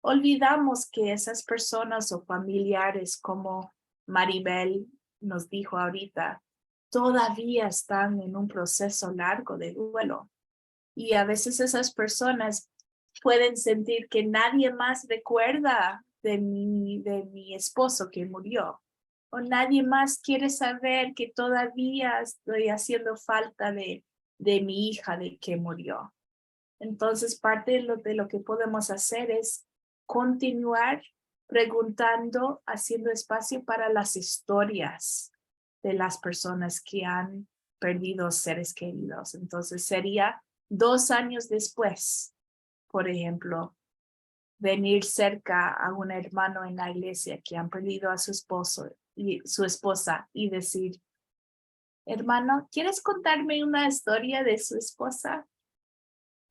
Olvidamos que esas personas o familiares como Maribel nos dijo ahorita, todavía están en un proceso largo de duelo. Y a veces esas personas pueden sentir que nadie más recuerda de mi esposo que murió. O nadie más quiere saber que todavía estoy haciendo falta de mi hija de que murió. Entonces, parte de lo que podemos hacer es continuar preguntando, haciendo espacio para las historias de las personas que han perdido seres queridos. Entonces, sería 2 años después, por ejemplo, venir cerca a un hermano en la iglesia que han perdido a su esposo y su esposa y decir, hermano, ¿quieres contarme una historia de su esposa?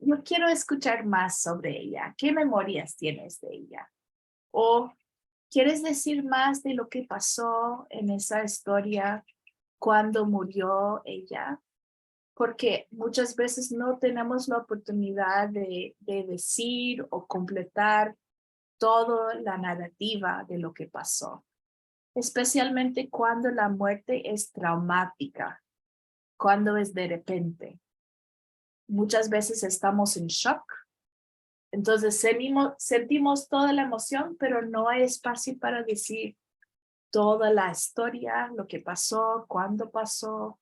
Yo quiero escuchar más sobre ella. ¿Qué memorias tienes de ella? ¿O quieres decir más de lo que pasó en esa historia cuando murió ella? Porque muchas veces no tenemos la oportunidad de decir o completar toda la narrativa de lo que pasó. Especialmente cuando la muerte es traumática, cuando es de repente. Muchas veces estamos en shock. Entonces sentimos toda la emoción, pero no hay espacio para decir toda la historia, lo que pasó, cuándo pasó,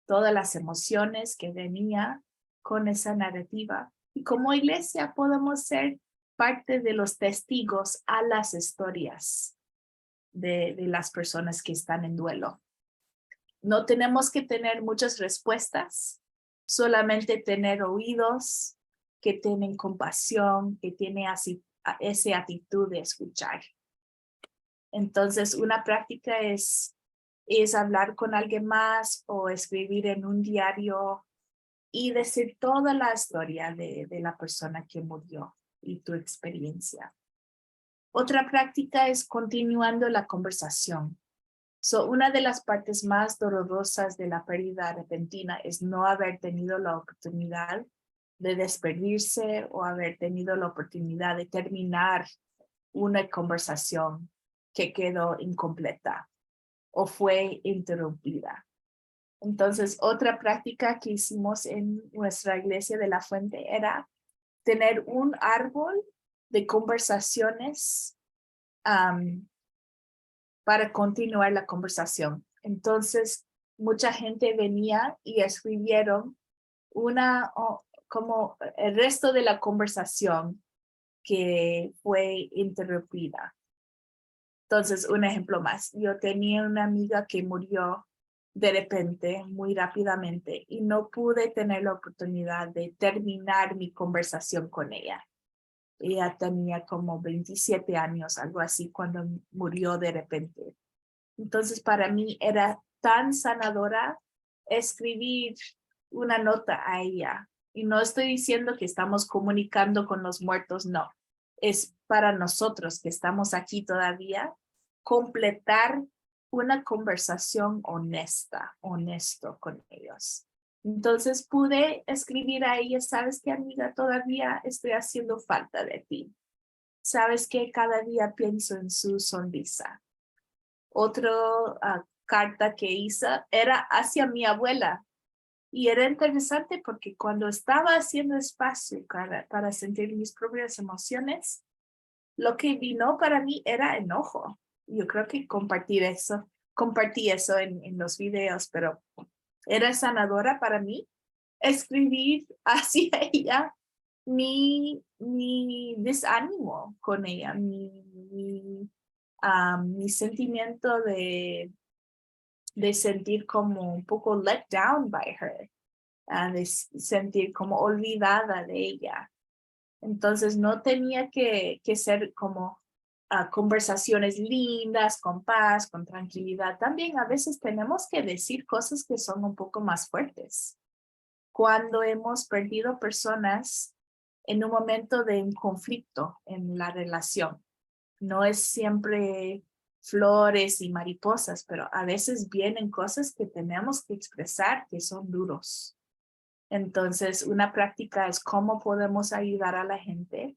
todas las emociones que venía con esa narrativa. Y como iglesia podemos ser parte de los testigos a las historias de las personas que están en duelo. No tenemos que tener muchas respuestas, solamente tener oídos que tienen compasión, que tienen esa actitud de escuchar. Entonces, una práctica es hablar con alguien más o escribir en un diario y decir toda la historia de la persona que murió y tu experiencia. Otra práctica es continuando la conversación. Una de las partes más dolorosas de la pérdida repentina es no haber tenido la oportunidad de despedirse o haber tenido la oportunidad de terminar una conversación que quedó incompleta o fue interrumpida. Entonces, otra práctica que hicimos en nuestra iglesia de la Fuente era tener un árbol de conversaciones para continuar la conversación. Entonces, mucha gente venía y escribieron como el resto de la conversación que fue interrumpida. Entonces, un ejemplo más. Yo tenía una amiga que murió de repente, muy rápidamente, y no pude tener la oportunidad de terminar mi conversación con ella. Ella tenía como 27 años, algo así, cuando murió de repente. Entonces, para mí era tan sanadora escribir una nota a ella. Y no estoy diciendo que estamos comunicando con los muertos, no. Es para nosotros que estamos aquí todavía, completar una conversación honesto con ellos. Entonces pude escribir a ella, ¿sabes qué, amiga? Todavía estoy haciendo falta de ti. ¿Sabes qué? Cada día pienso en su sonrisa. Otra carta que hice era hacia mi abuela. Y era interesante porque cuando estaba haciendo espacio para sentir mis propias emociones, lo que vino para mí era enojo. Yo creo que compartí eso en los videos, pero era sanadora para mí escribir hacia ella mi desánimo con ella, mi sentimiento de sentir como un poco let down by her, de sentir como olvidada de ella. Entonces no tenía que ser como conversaciones lindas, con paz, con tranquilidad. También a veces tenemos que decir cosas que son un poco más fuertes. Cuando hemos perdido personas en un momento de un conflicto en la relación, no es siempre flores y mariposas, pero a veces vienen cosas que tenemos que expresar que son duros. Entonces, una práctica es cómo podemos ayudar a la gente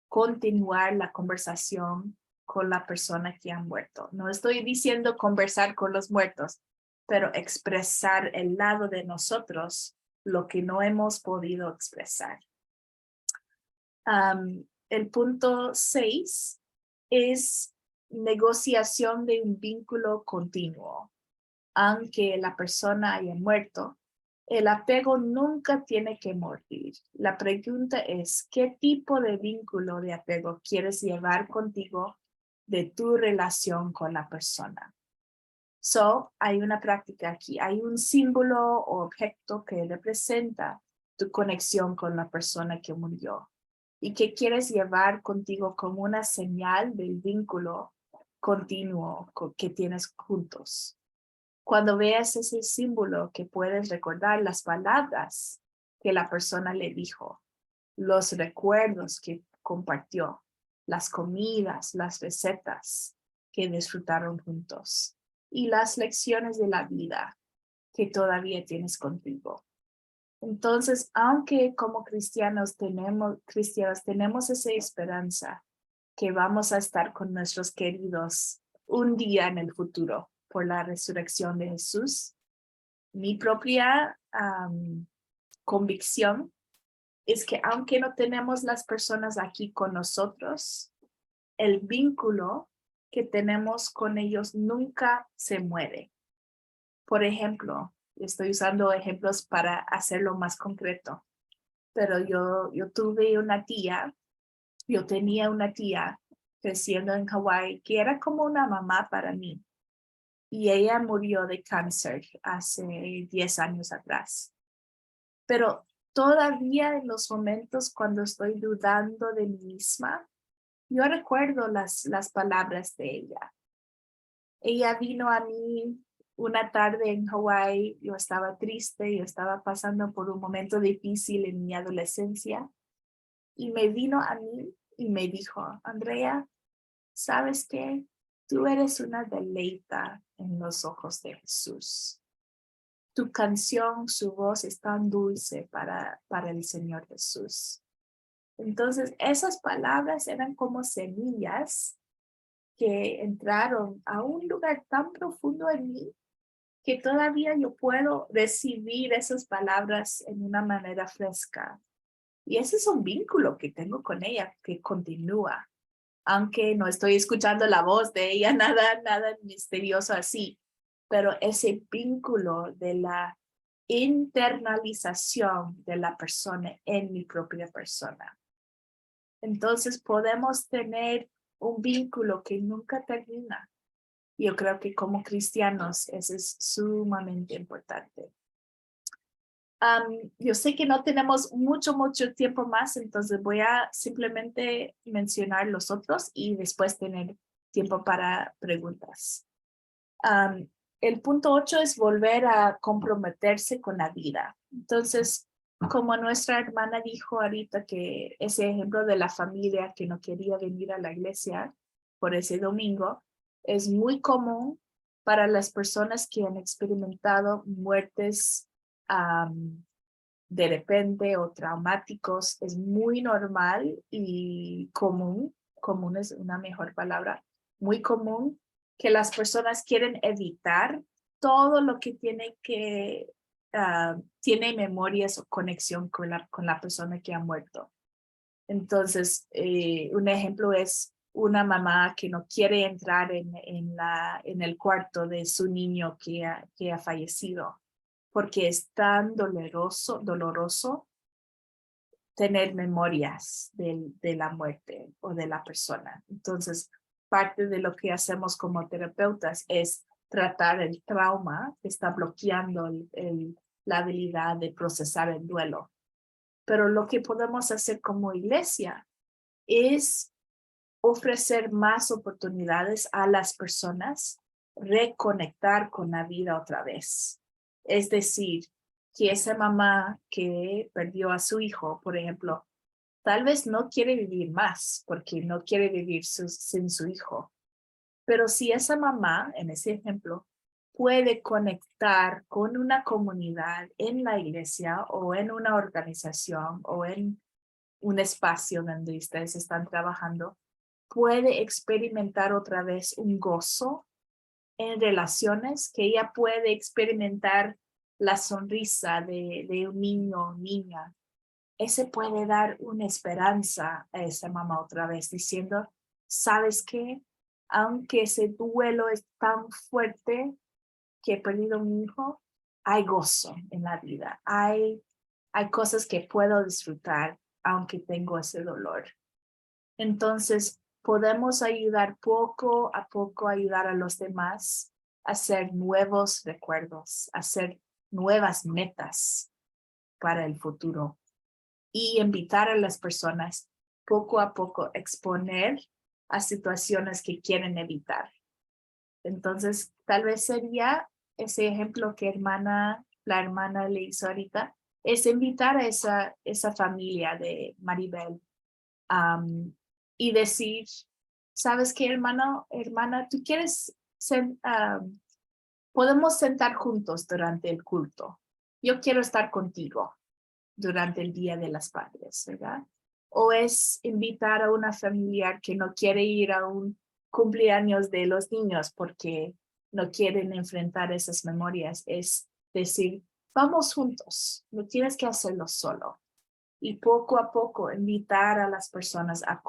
continuar la conversación con la persona que ha muerto. No estoy diciendo conversar con los muertos, pero expresar el lado de nosotros, lo que no hemos podido expresar. El punto 6 es negociación de un vínculo continuo. Aunque la persona haya muerto, el apego nunca tiene que morir. La pregunta es, ¿qué tipo de vínculo de apego quieres llevar contigo de tu relación con la persona? Hay una práctica aquí. Hay un símbolo o objeto que representa tu conexión con la persona que murió y que quieres llevar contigo como una señal del vínculo continuo que tienes juntos. Cuando veas ese símbolo, que puedes recordar las palabras que la persona le dijo, los recuerdos que compartió, las comidas, las recetas que disfrutaron juntos y las lecciones de la vida que todavía tienes contigo. Entonces, aunque como cristianos tenemos esa esperanza que vamos a estar con nuestros queridos un día en el futuro por la resurrección de Jesús, mi propia convicción es que aunque no tenemos las personas aquí con nosotros, el vínculo que tenemos con ellos nunca se muere. Por ejemplo, estoy usando ejemplos para hacerlo más concreto, pero yo tenía una tía creciendo en Hawái que era como una mamá para mí. Y ella murió de cáncer hace 10 años atrás. Pero todavía en los momentos cuando estoy dudando de mí misma, yo recuerdo las palabras de ella. Ella vino a mí una tarde en Hawái, yo estaba triste, yo estaba pasando por un momento difícil en mi adolescencia, y me vino a mí y me dijo, Andrea, ¿sabes qué? Tú eres una deleita en los ojos de Jesús. tu canción, su voz es tan dulce para el Señor Jesús. Entonces, esas palabras eran como semillas que entraron a un lugar tan profundo en mí que todavía yo puedo recibir esas palabras en una manera fresca. Y ese es un vínculo que tengo con ella que continúa, aunque no estoy escuchando la voz de ella, nada misterioso así, pero ese vínculo de la internalización de la persona en mi propia persona. Entonces podemos tener un vínculo que nunca termina. Yo creo que como cristianos eso es sumamente importante. Yo sé que no tenemos mucho tiempo más, entonces voy a simplemente mencionar los otros y después tener tiempo para preguntas. El punto 8 es volver a comprometerse con la vida. Entonces, como nuestra hermana dijo ahorita que ese ejemplo de la familia que no quería venir a la iglesia por ese domingo, es muy común para las personas que han experimentado muertes de repente o traumáticos. Es muy normal y común es una mejor palabra, muy común que las personas quieren evitar todo lo que tiene memorias o conexión con la persona que ha muerto. Entonces, un ejemplo es una mamá que no quiere entrar en el cuarto de su niño que ha fallecido, porque es tan doloroso tener memorias de la muerte o de la persona. Entonces, parte de lo que hacemos como terapeutas es tratar el trauma que está bloqueando la habilidad de procesar el duelo. Pero lo que podemos hacer como iglesia es ofrecer más oportunidades a las personas, reconectar con la vida otra vez. Es decir, que esa mamá que perdió a su hijo, por ejemplo, tal vez no quiere vivir más porque no quiere vivir sin su hijo. Pero si esa mamá, en ese ejemplo, puede conectar con una comunidad en la iglesia o en una organización o en un espacio donde ustedes están trabajando, puede experimentar otra vez un gozo en relaciones, que ella puede experimentar la sonrisa de un niño o niña. Ese puede dar una esperanza a esa mamá otra vez, diciendo, ¿sabes qué? Aunque ese duelo es tan fuerte que he perdido a mi hijo, hay gozo en la vida. Hay cosas que puedo disfrutar aunque tengo ese dolor. Entonces, podemos ayudar poco a poco, ayudar a los demás a hacer nuevos recuerdos, a hacer nuevas metas para el futuro y invitar a las personas poco a poco a exponer a situaciones que quieren evitar. Entonces, tal vez sería ese ejemplo que la hermana le hizo ahorita, es invitar a esa familia de Maribel y decir, ¿sabes qué, hermana, tú quieres podemos sentar juntos durante el culto? Yo quiero estar contigo durante el Día de las Padres, ¿verdad? O es invitar a una familiar que no quiere ir a un cumpleaños de los niños porque no quieren enfrentar esas memorias. Es decir, vamos juntos, no tienes que hacerlo solo. Y poco a poco invitar a las personas a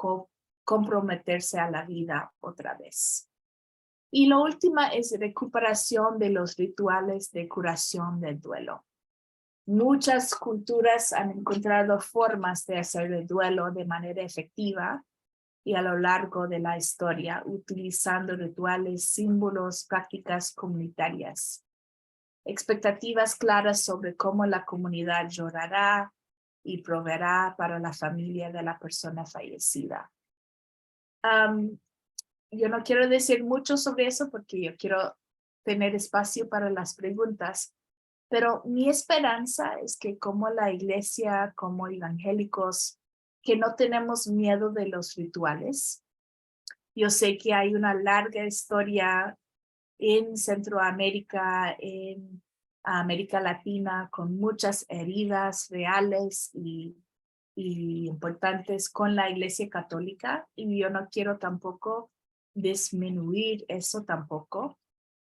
comprometerse a la vida otra vez. Y lo último es recuperación de los rituales de curación del duelo. Muchas culturas han encontrado formas de hacer el duelo de manera efectiva y a lo largo de la historia, utilizando rituales, símbolos, prácticas comunitarias. Expectativas claras sobre cómo la comunidad llorará y proveerá para la familia de la persona fallecida. Yo no quiero decir mucho sobre eso porque yo quiero tener espacio para las preguntas, pero mi esperanza es que como la iglesia, como evangélicos, que no tenemos miedo de los rituales. Yo sé que hay una larga historia en Centroamérica, en América Latina con muchas heridas reales y importantes con la Iglesia Católica, y yo no quiero tampoco disminuir eso tampoco.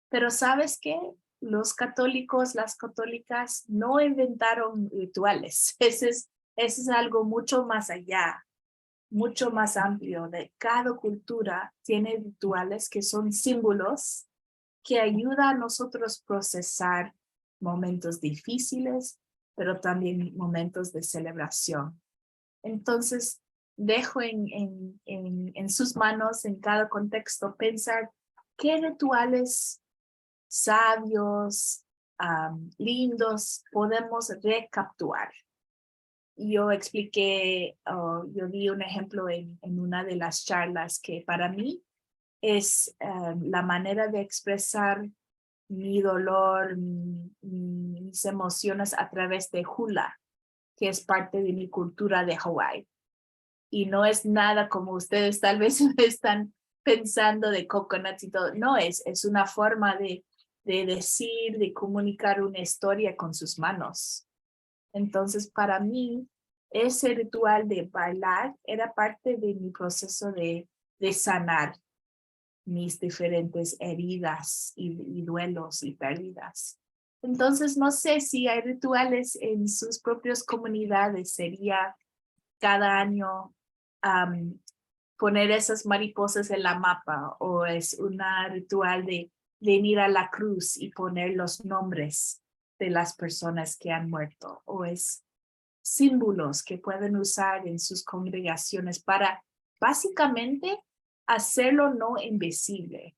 Pero ¿sabes qué? Los católicos, las católicas no inventaron rituales. Ese es algo mucho más allá, mucho más amplio. De cada cultura tiene rituales que son símbolos que ayudan a nosotros procesar momentos difíciles, pero también momentos de celebración. Entonces, dejo en sus manos, en cada contexto, pensar qué rituales sabios, lindos, podemos recapturar. Yo expliqué, yo di un ejemplo en una de las charlas que para mí es la manera de expresar mi dolor, mis emociones a través de hula, que es parte de mi cultura de Hawái. Y no es nada como ustedes tal vez están pensando de coconuts y todo. No, es una forma de decir, de comunicar una historia con sus manos. Entonces, para mí, ese ritual de bailar era parte de mi proceso de sanar mis diferentes heridas y duelos y pérdidas. Entonces, no sé si hay rituales en sus propias comunidades. Sería cada año poner esas mariposas en la mapa, o es un ritual de venir a la cruz y poner los nombres de las personas que han muerto, o es símbolos que pueden usar en sus congregaciones para básicamente hacerlo no invisible,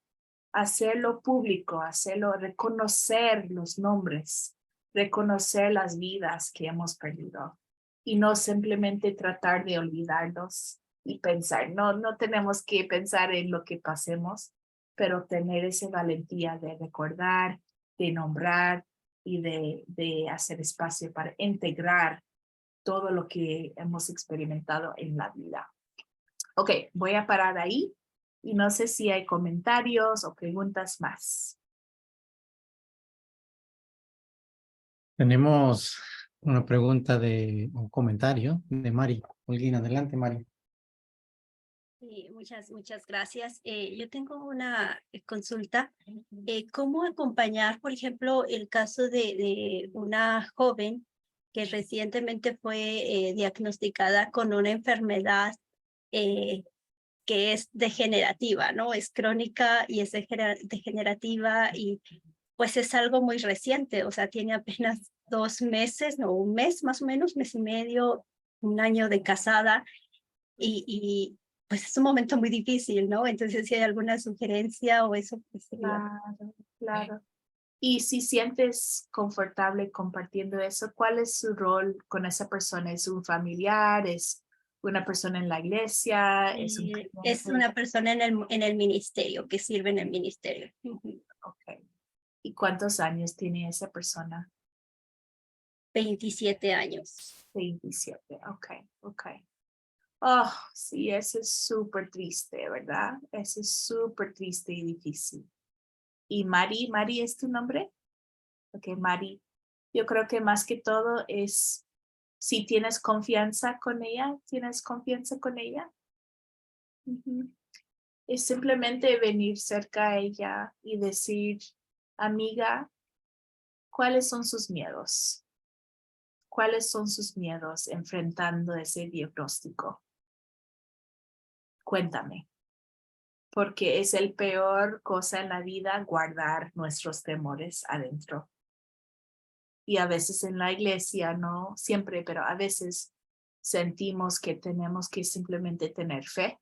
hacerlo público, hacerlo reconocer los nombres, reconocer las vidas que hemos perdido y no simplemente tratar de olvidarlos y pensar, no tenemos que pensar en lo que pasemos, pero tener esa valentía de recordar, de nombrar y de hacer espacio para integrar todo lo que hemos experimentado en la vida. Ok, voy a parar ahí y no sé si hay comentarios o preguntas más. Tenemos una pregunta un comentario de Mari. Olguín, adelante, Mari. Sí, muchas gracias. Yo tengo una consulta. ¿Cómo acompañar, por ejemplo, el caso de una joven que recientemente fue diagnosticada con una enfermedad que es degenerativa, ¿no? Es crónica y es degenerativa, y pues es algo muy reciente, o sea, tiene apenas 2 meses, no, 1 mes más o menos, 1 mes y medio, 1 año de casada, y pues es un momento muy difícil, ¿no? Entonces, si hay alguna sugerencia o eso, pues sería... Claro. Y si sientes confortable compartiendo eso, ¿cuál es su rol con esa persona? ¿Es un familiar? ¿Es una persona en la iglesia? Es una persona en el ministerio, que sirve en el ministerio. Ok. ¿Y cuántos años tiene esa persona? 27 años. 27, ok. Oh, sí, eso es súper triste, ¿verdad? Eso es súper triste y difícil. ¿Y Mari es tu nombre? Ok, Mari. Yo creo que más que todo es si tienes confianza con ella, ¿tienes confianza con ella? Es simplemente venir cerca a ella y decir, amiga, ¿cuáles son sus miedos? ¿Cuáles son sus miedos enfrentando ese diagnóstico? Cuéntame, porque es el peor cosa en la vida, guardar nuestros temores adentro. Y a veces en la iglesia, no siempre, pero a veces sentimos que tenemos que simplemente tener fe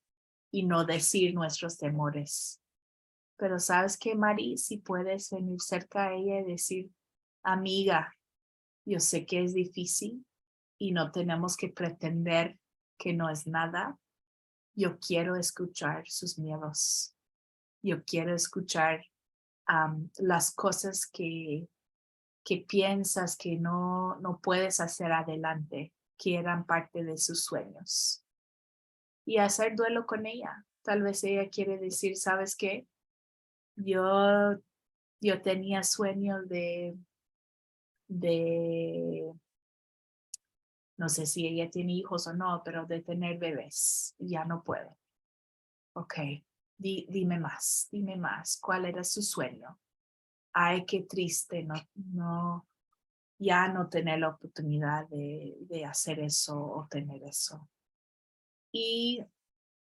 y no decir nuestros temores. Pero ¿sabes qué, Mari? Si puedes venir cerca a ella y decir, amiga, yo sé que es difícil y no tenemos que pretender que no es nada. Yo quiero escuchar sus miedos. Yo quiero escuchar las cosas que piensas que no puedes hacer adelante, que eran parte de sus sueños. Y hacer duelo con ella. Tal vez ella quiere decir, ¿sabes qué? Yo tenía sueños de no sé si ella tiene hijos o no, pero de tener bebés. Ya no puede. Ok, dime más, ¿cuál era su sueño? Ay, qué triste, ya no tener la oportunidad de hacer eso o tener eso. Y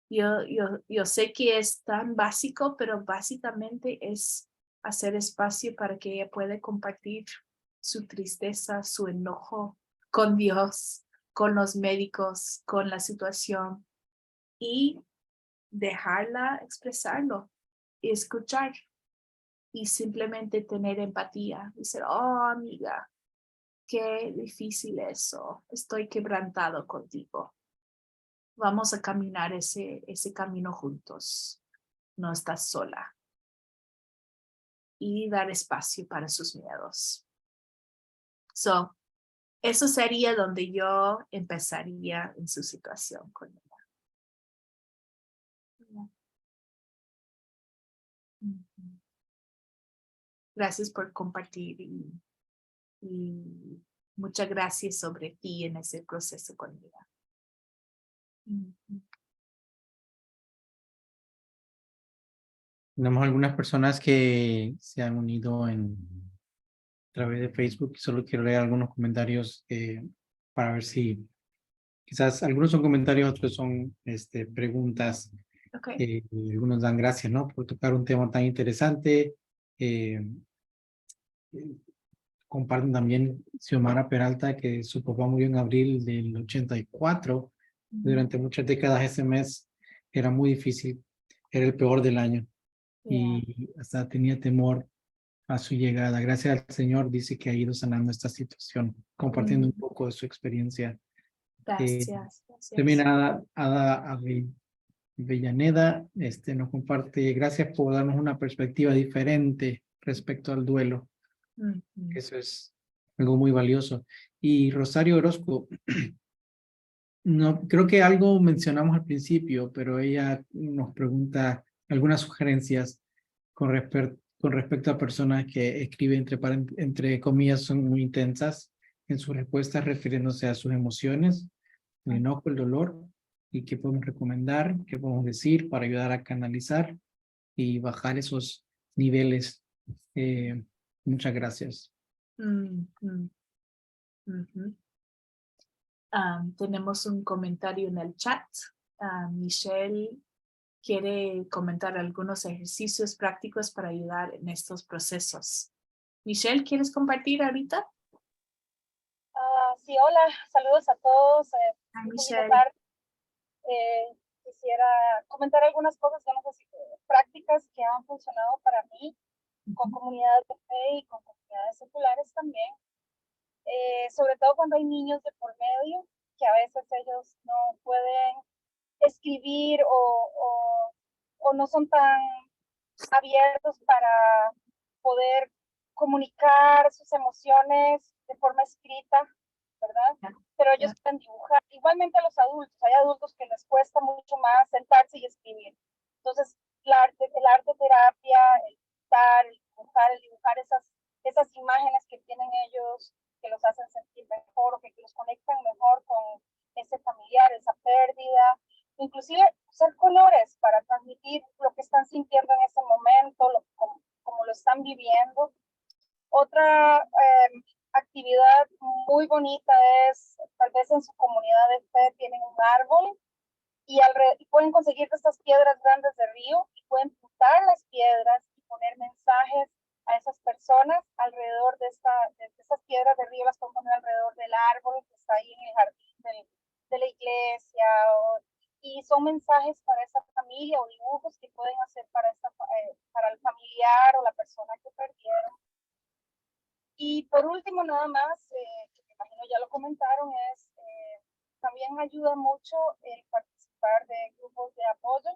yo sé que es tan básico, pero básicamente es hacer espacio para que ella pueda compartir su tristeza, su enojo con Dios, con los médicos, con la situación y dejarla expresarlo y escuchar y simplemente tener empatía. Decir, oh amiga, qué difícil eso, estoy quebrantado contigo. Vamos a caminar ese camino juntos. No estás sola. Y dar espacio para sus miedos. Eso sería donde yo empezaría en su situación con ella. Gracias por compartir y muchas gracias sobre ti en ese proceso con ella. Tenemos algunas personas que se han unido a través de Facebook. Solo quiero leer algunos comentarios para ver si quizás algunos son comentarios, otros son preguntas. Okay. Algunos dan gracias, ¿no? Por tocar un tema tan interesante. Comparten también Xiomara Peralta, que su papá murió en abril del 84. Durante muchas décadas ese mes era muy difícil, era el peor del año. Y hasta tenía temor a su llegada. Gracias al Señor, dice que ha ido sanando esta situación, compartiendo un poco de su experiencia. Gracias. También Ada Avellaneda nos comparte, gracias por darnos una perspectiva diferente respecto al duelo. Eso es algo muy valioso. Y Rosario Orozco, no, creo que algo mencionamos al principio, pero ella nos pregunta algunas sugerencias con respecto a personas que escriben entre comillas son muy intensas en sus respuestas refiriéndose a sus emociones, el enojo, el dolor, y qué podemos recomendar, qué podemos decir para ayudar a canalizar y bajar esos niveles. Muchas gracias. Tenemos un comentario en el chat. Michelle quiere comentar algunos ejercicios prácticos para ayudar en estos procesos. Michelle, ¿quieres compartir ahorita? Sí, hola, saludos a todos. Hi, Un poquito Michelle. tarde. Quisiera comentar algunas cosas, digamos así, prácticas que han funcionado para mí con comunidades de fe y con comunidades seculares también. Sobre todo cuando hay niños de por medio, que a veces ellos no pueden escribir o no son tan abiertos para poder comunicar sus emociones de forma escrita, ¿verdad? Pero ellos pueden dibujar. Igualmente a los adultos, hay adultos que les cuesta mucho más sentarse y escribir. Entonces, el arte terapia, el pintar, el dibujar esas imágenes que tienen ellos, que los hacen sentir mejor o que los conectan mejor con ese familiar, esa pérdida. Inclusive usar colores para transmitir lo que están sintiendo en ese momento, como lo están viviendo. Otra actividad muy bonita es, tal vez en su comunidad de fe tienen un árbol y pueden conseguir estas piedras grandes de río y pueden pintar las piedras y poner mensajes a esas personas alrededor de esas piedras de río, las pueden poner alrededor del árbol que está ahí en el jardín de la iglesia, y son mensajes para esa familia o dibujos que pueden hacer para el familiar o la persona que perdieron. Y por último, nada más, que me imagino ya lo comentaron, también ayuda mucho el participar de grupos de apoyo,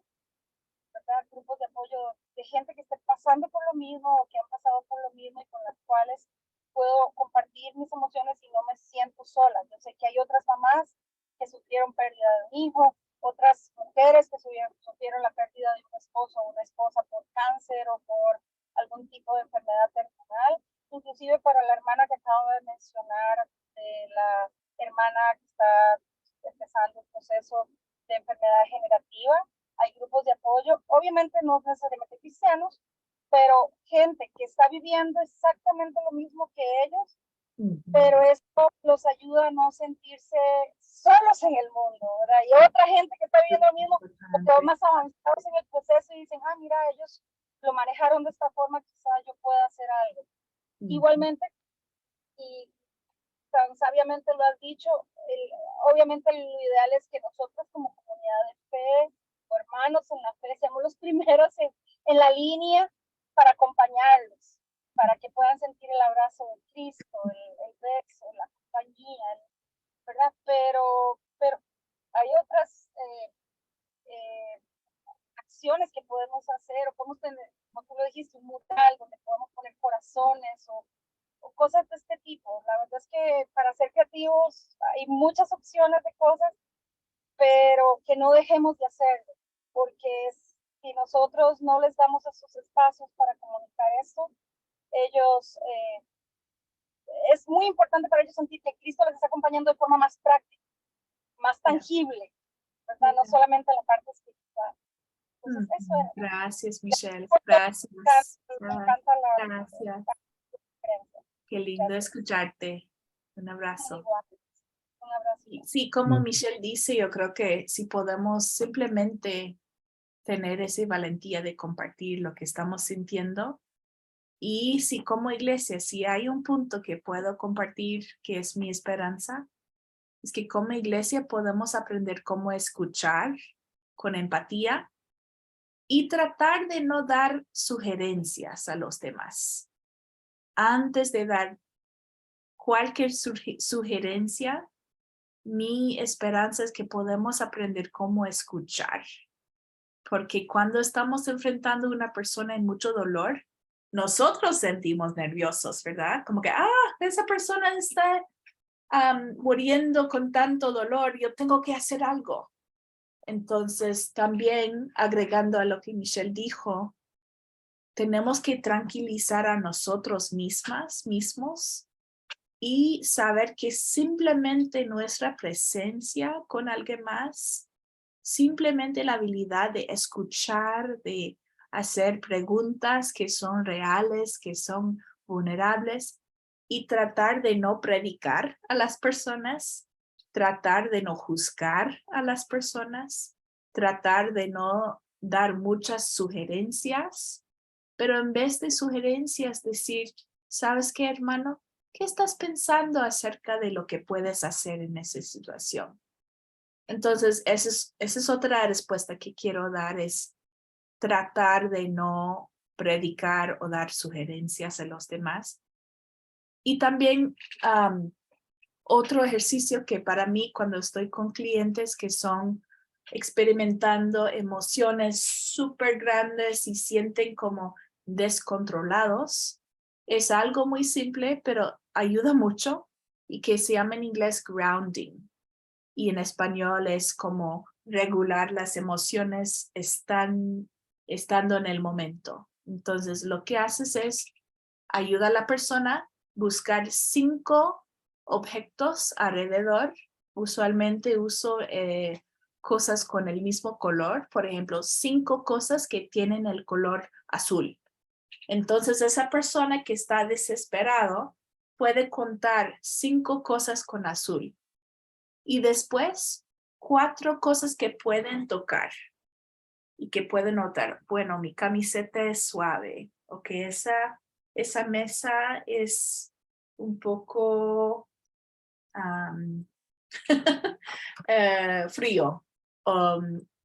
¿verdad? Grupos de apoyo de gente que esté pasando por lo mismo o que han pasado por lo mismo y con las cuales puedo compartir mis emociones y no me siento sola. Yo sé que hay otras mamás que sufrieron pérdida de un hijo, otras mujeres que sufrieron la pérdida de un esposo o una esposa por cáncer o por algún tipo de enfermedad terminal, inclusive para la hermana que acabo de mencionar, la hermana que está empezando el proceso de enfermedad degenerativa. Hay grupos de apoyo, obviamente no necesariamente cristianos, pero gente que está viviendo exactamente lo mismo que ellos, pero esto los ayuda a no sentirse solos en el mundo, ¿verdad? Y otra gente que está viviendo lo mismo, pero más avanzados en el proceso y dicen, mira, ellos lo manejaron de esta forma, quizá yo pueda hacer algo. Igualmente, y tan sabiamente lo has dicho, obviamente lo ideal es que nosotros como comunidad de fe o hermanos en la fe seamos los primeros en la línea para acompañarlos, para que puedan sentir el abrazo de Cristo, el beso, la compañía, ¿verdad? Pero hay otras acciones que podemos hacer, o podemos tener, como tú lo dijiste, un mural donde podemos poner corazones o cosas de este tipo. La verdad es que para ser creativos hay muchas opciones de cosas, pero que no dejemos de hacerlo, porque si nosotros no les damos esos espacios para comunicar esto, ellos, es muy importante para ellos sentir que Cristo les está acompañando de forma más práctica, más tangible, ¿verdad? No solamente en la parte espiritual. Entonces, eso era. Gracias, Michelle. Gracias. Me encanta la Gracias. diferencia. Qué lindo escucharte. Un abrazo. Un abrazo. Sí, como Michelle dice, yo creo que si podemos simplemente tener esa valentía de compartir lo que estamos sintiendo, y si como iglesia, si hay un punto que puedo compartir que es mi esperanza, es que como iglesia podemos aprender cómo escuchar con empatía y tratar de no dar sugerencias a los demás. Antes de dar cualquier sugerencia, mi esperanza es que podemos aprender cómo escuchar. Porque cuando estamos enfrentando a una persona en mucho dolor, nosotros sentimos nerviosos, ¿verdad? Como que, esa persona está muriendo con tanto dolor, yo tengo que hacer algo. Entonces, también agregando a lo que Michelle dijo, tenemos que tranquilizar a nosotros mismos y saber que simplemente nuestra presencia con alguien más, simplemente la habilidad de escuchar, de hacer preguntas que son reales, que son vulnerables, y tratar de no predicar a las personas, tratar de no juzgar a las personas, tratar de no dar muchas sugerencias, pero en vez de sugerencias decir, ¿sabes qué, hermano? ¿Qué estás pensando acerca de lo que puedes hacer en esa situación? Entonces, esa es otra respuesta que quiero dar, es tratar de no predicar o dar sugerencias a los demás. Y también otro ejercicio que para mí cuando estoy con clientes que son experimentando emociones súper grandes y sienten como descontrolados, es algo muy simple, pero ayuda mucho y que se llama en inglés grounding. Y en español es como regular las emociones estando en el momento. Entonces, lo que haces es ayuda a la persona a buscar 5 objetos alrededor. Usualmente uso cosas con el mismo color. Por ejemplo, 5 cosas que tienen el color azul. Entonces, esa persona que está desesperado puede contar 5 cosas con azul. Y después, 4 cosas que pueden tocar y que pueden notar. Bueno, mi camiseta es suave. Ok, esa mesa es un poco frío.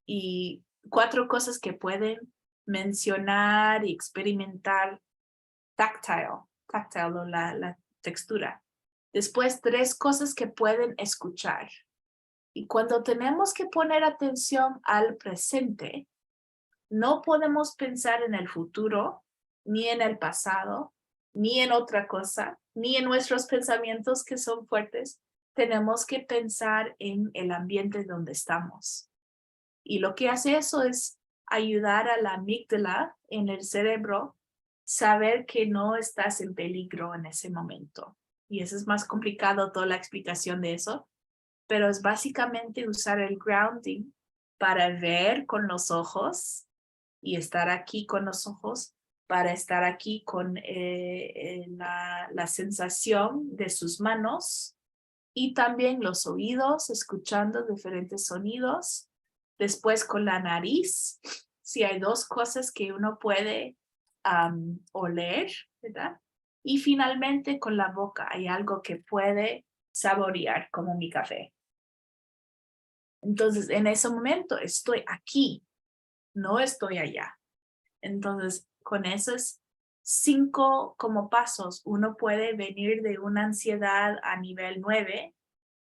Y 4 cosas que pueden mencionar y experimentar táctil, la textura. Después, 3 cosas que pueden escuchar. Y cuando tenemos que poner atención al presente, no podemos pensar en el futuro, ni en el pasado, ni en otra cosa, ni en nuestros pensamientos que son fuertes. Tenemos que pensar en el ambiente donde estamos. Y lo que hace eso es ayudar a la amígdala en el cerebro saber que no estás en peligro en ese momento. Y eso es más complicado, toda la explicación de eso, pero es básicamente usar el grounding para ver con los ojos y estar aquí con los ojos, para estar aquí con la sensación de sus manos y también los oídos, escuchando diferentes sonidos. Después con la nariz, si hay dos cosas que uno puede oler, ¿verdad? Y finalmente con la boca hay algo que puede saborear, como mi café. Entonces, en ese momento estoy aquí, no estoy allá. Entonces, con esos 5 como pasos, uno puede venir de una ansiedad a nivel 9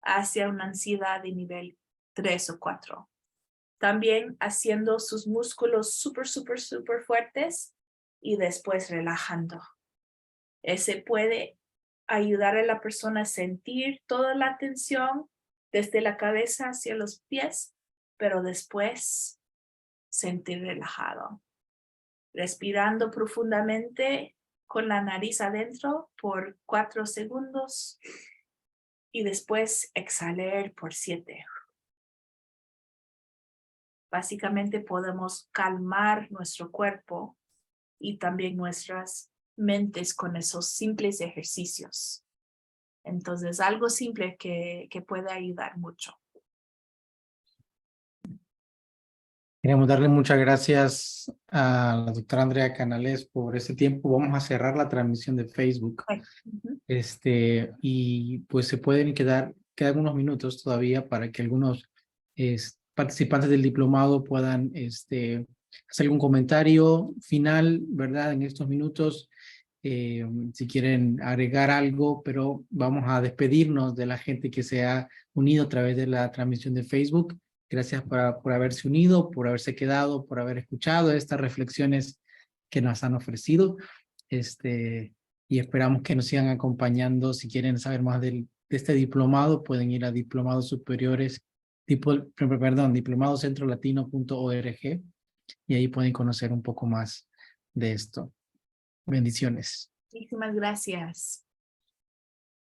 hacia una ansiedad de nivel 3 o 4. También haciendo sus músculos súper fuertes y después relajando. Ese puede ayudar a la persona a sentir toda la tensión desde la cabeza hacia los pies, pero después sentir relajado. Respirando profundamente con la nariz adentro por 4 segundos y después exhalar por 7. Básicamente podemos calmar nuestro cuerpo y también nuestras mentes con esos simples ejercicios. Entonces, algo simple que puede ayudar mucho. Queremos darle muchas gracias a la doctora Andrea Canales por este tiempo. Vamos a cerrar la transmisión de Facebook. Y pues se pueden quedan unos minutos todavía para que algunos participantes del diplomado puedan hacer algún comentario final, ¿verdad? En estos minutos, si quieren agregar algo, pero vamos a despedirnos de la gente que se ha unido a través de la transmisión de Facebook. Gracias por haberse unido, por haberse quedado, por haber escuchado estas reflexiones que nos han ofrecido. Y esperamos que nos sigan acompañando. Si quieren saber más de este diplomado, pueden ir a diplomadocentrolatino.org y ahí pueden conocer un poco más de esto. Bendiciones. Muchísimas gracias.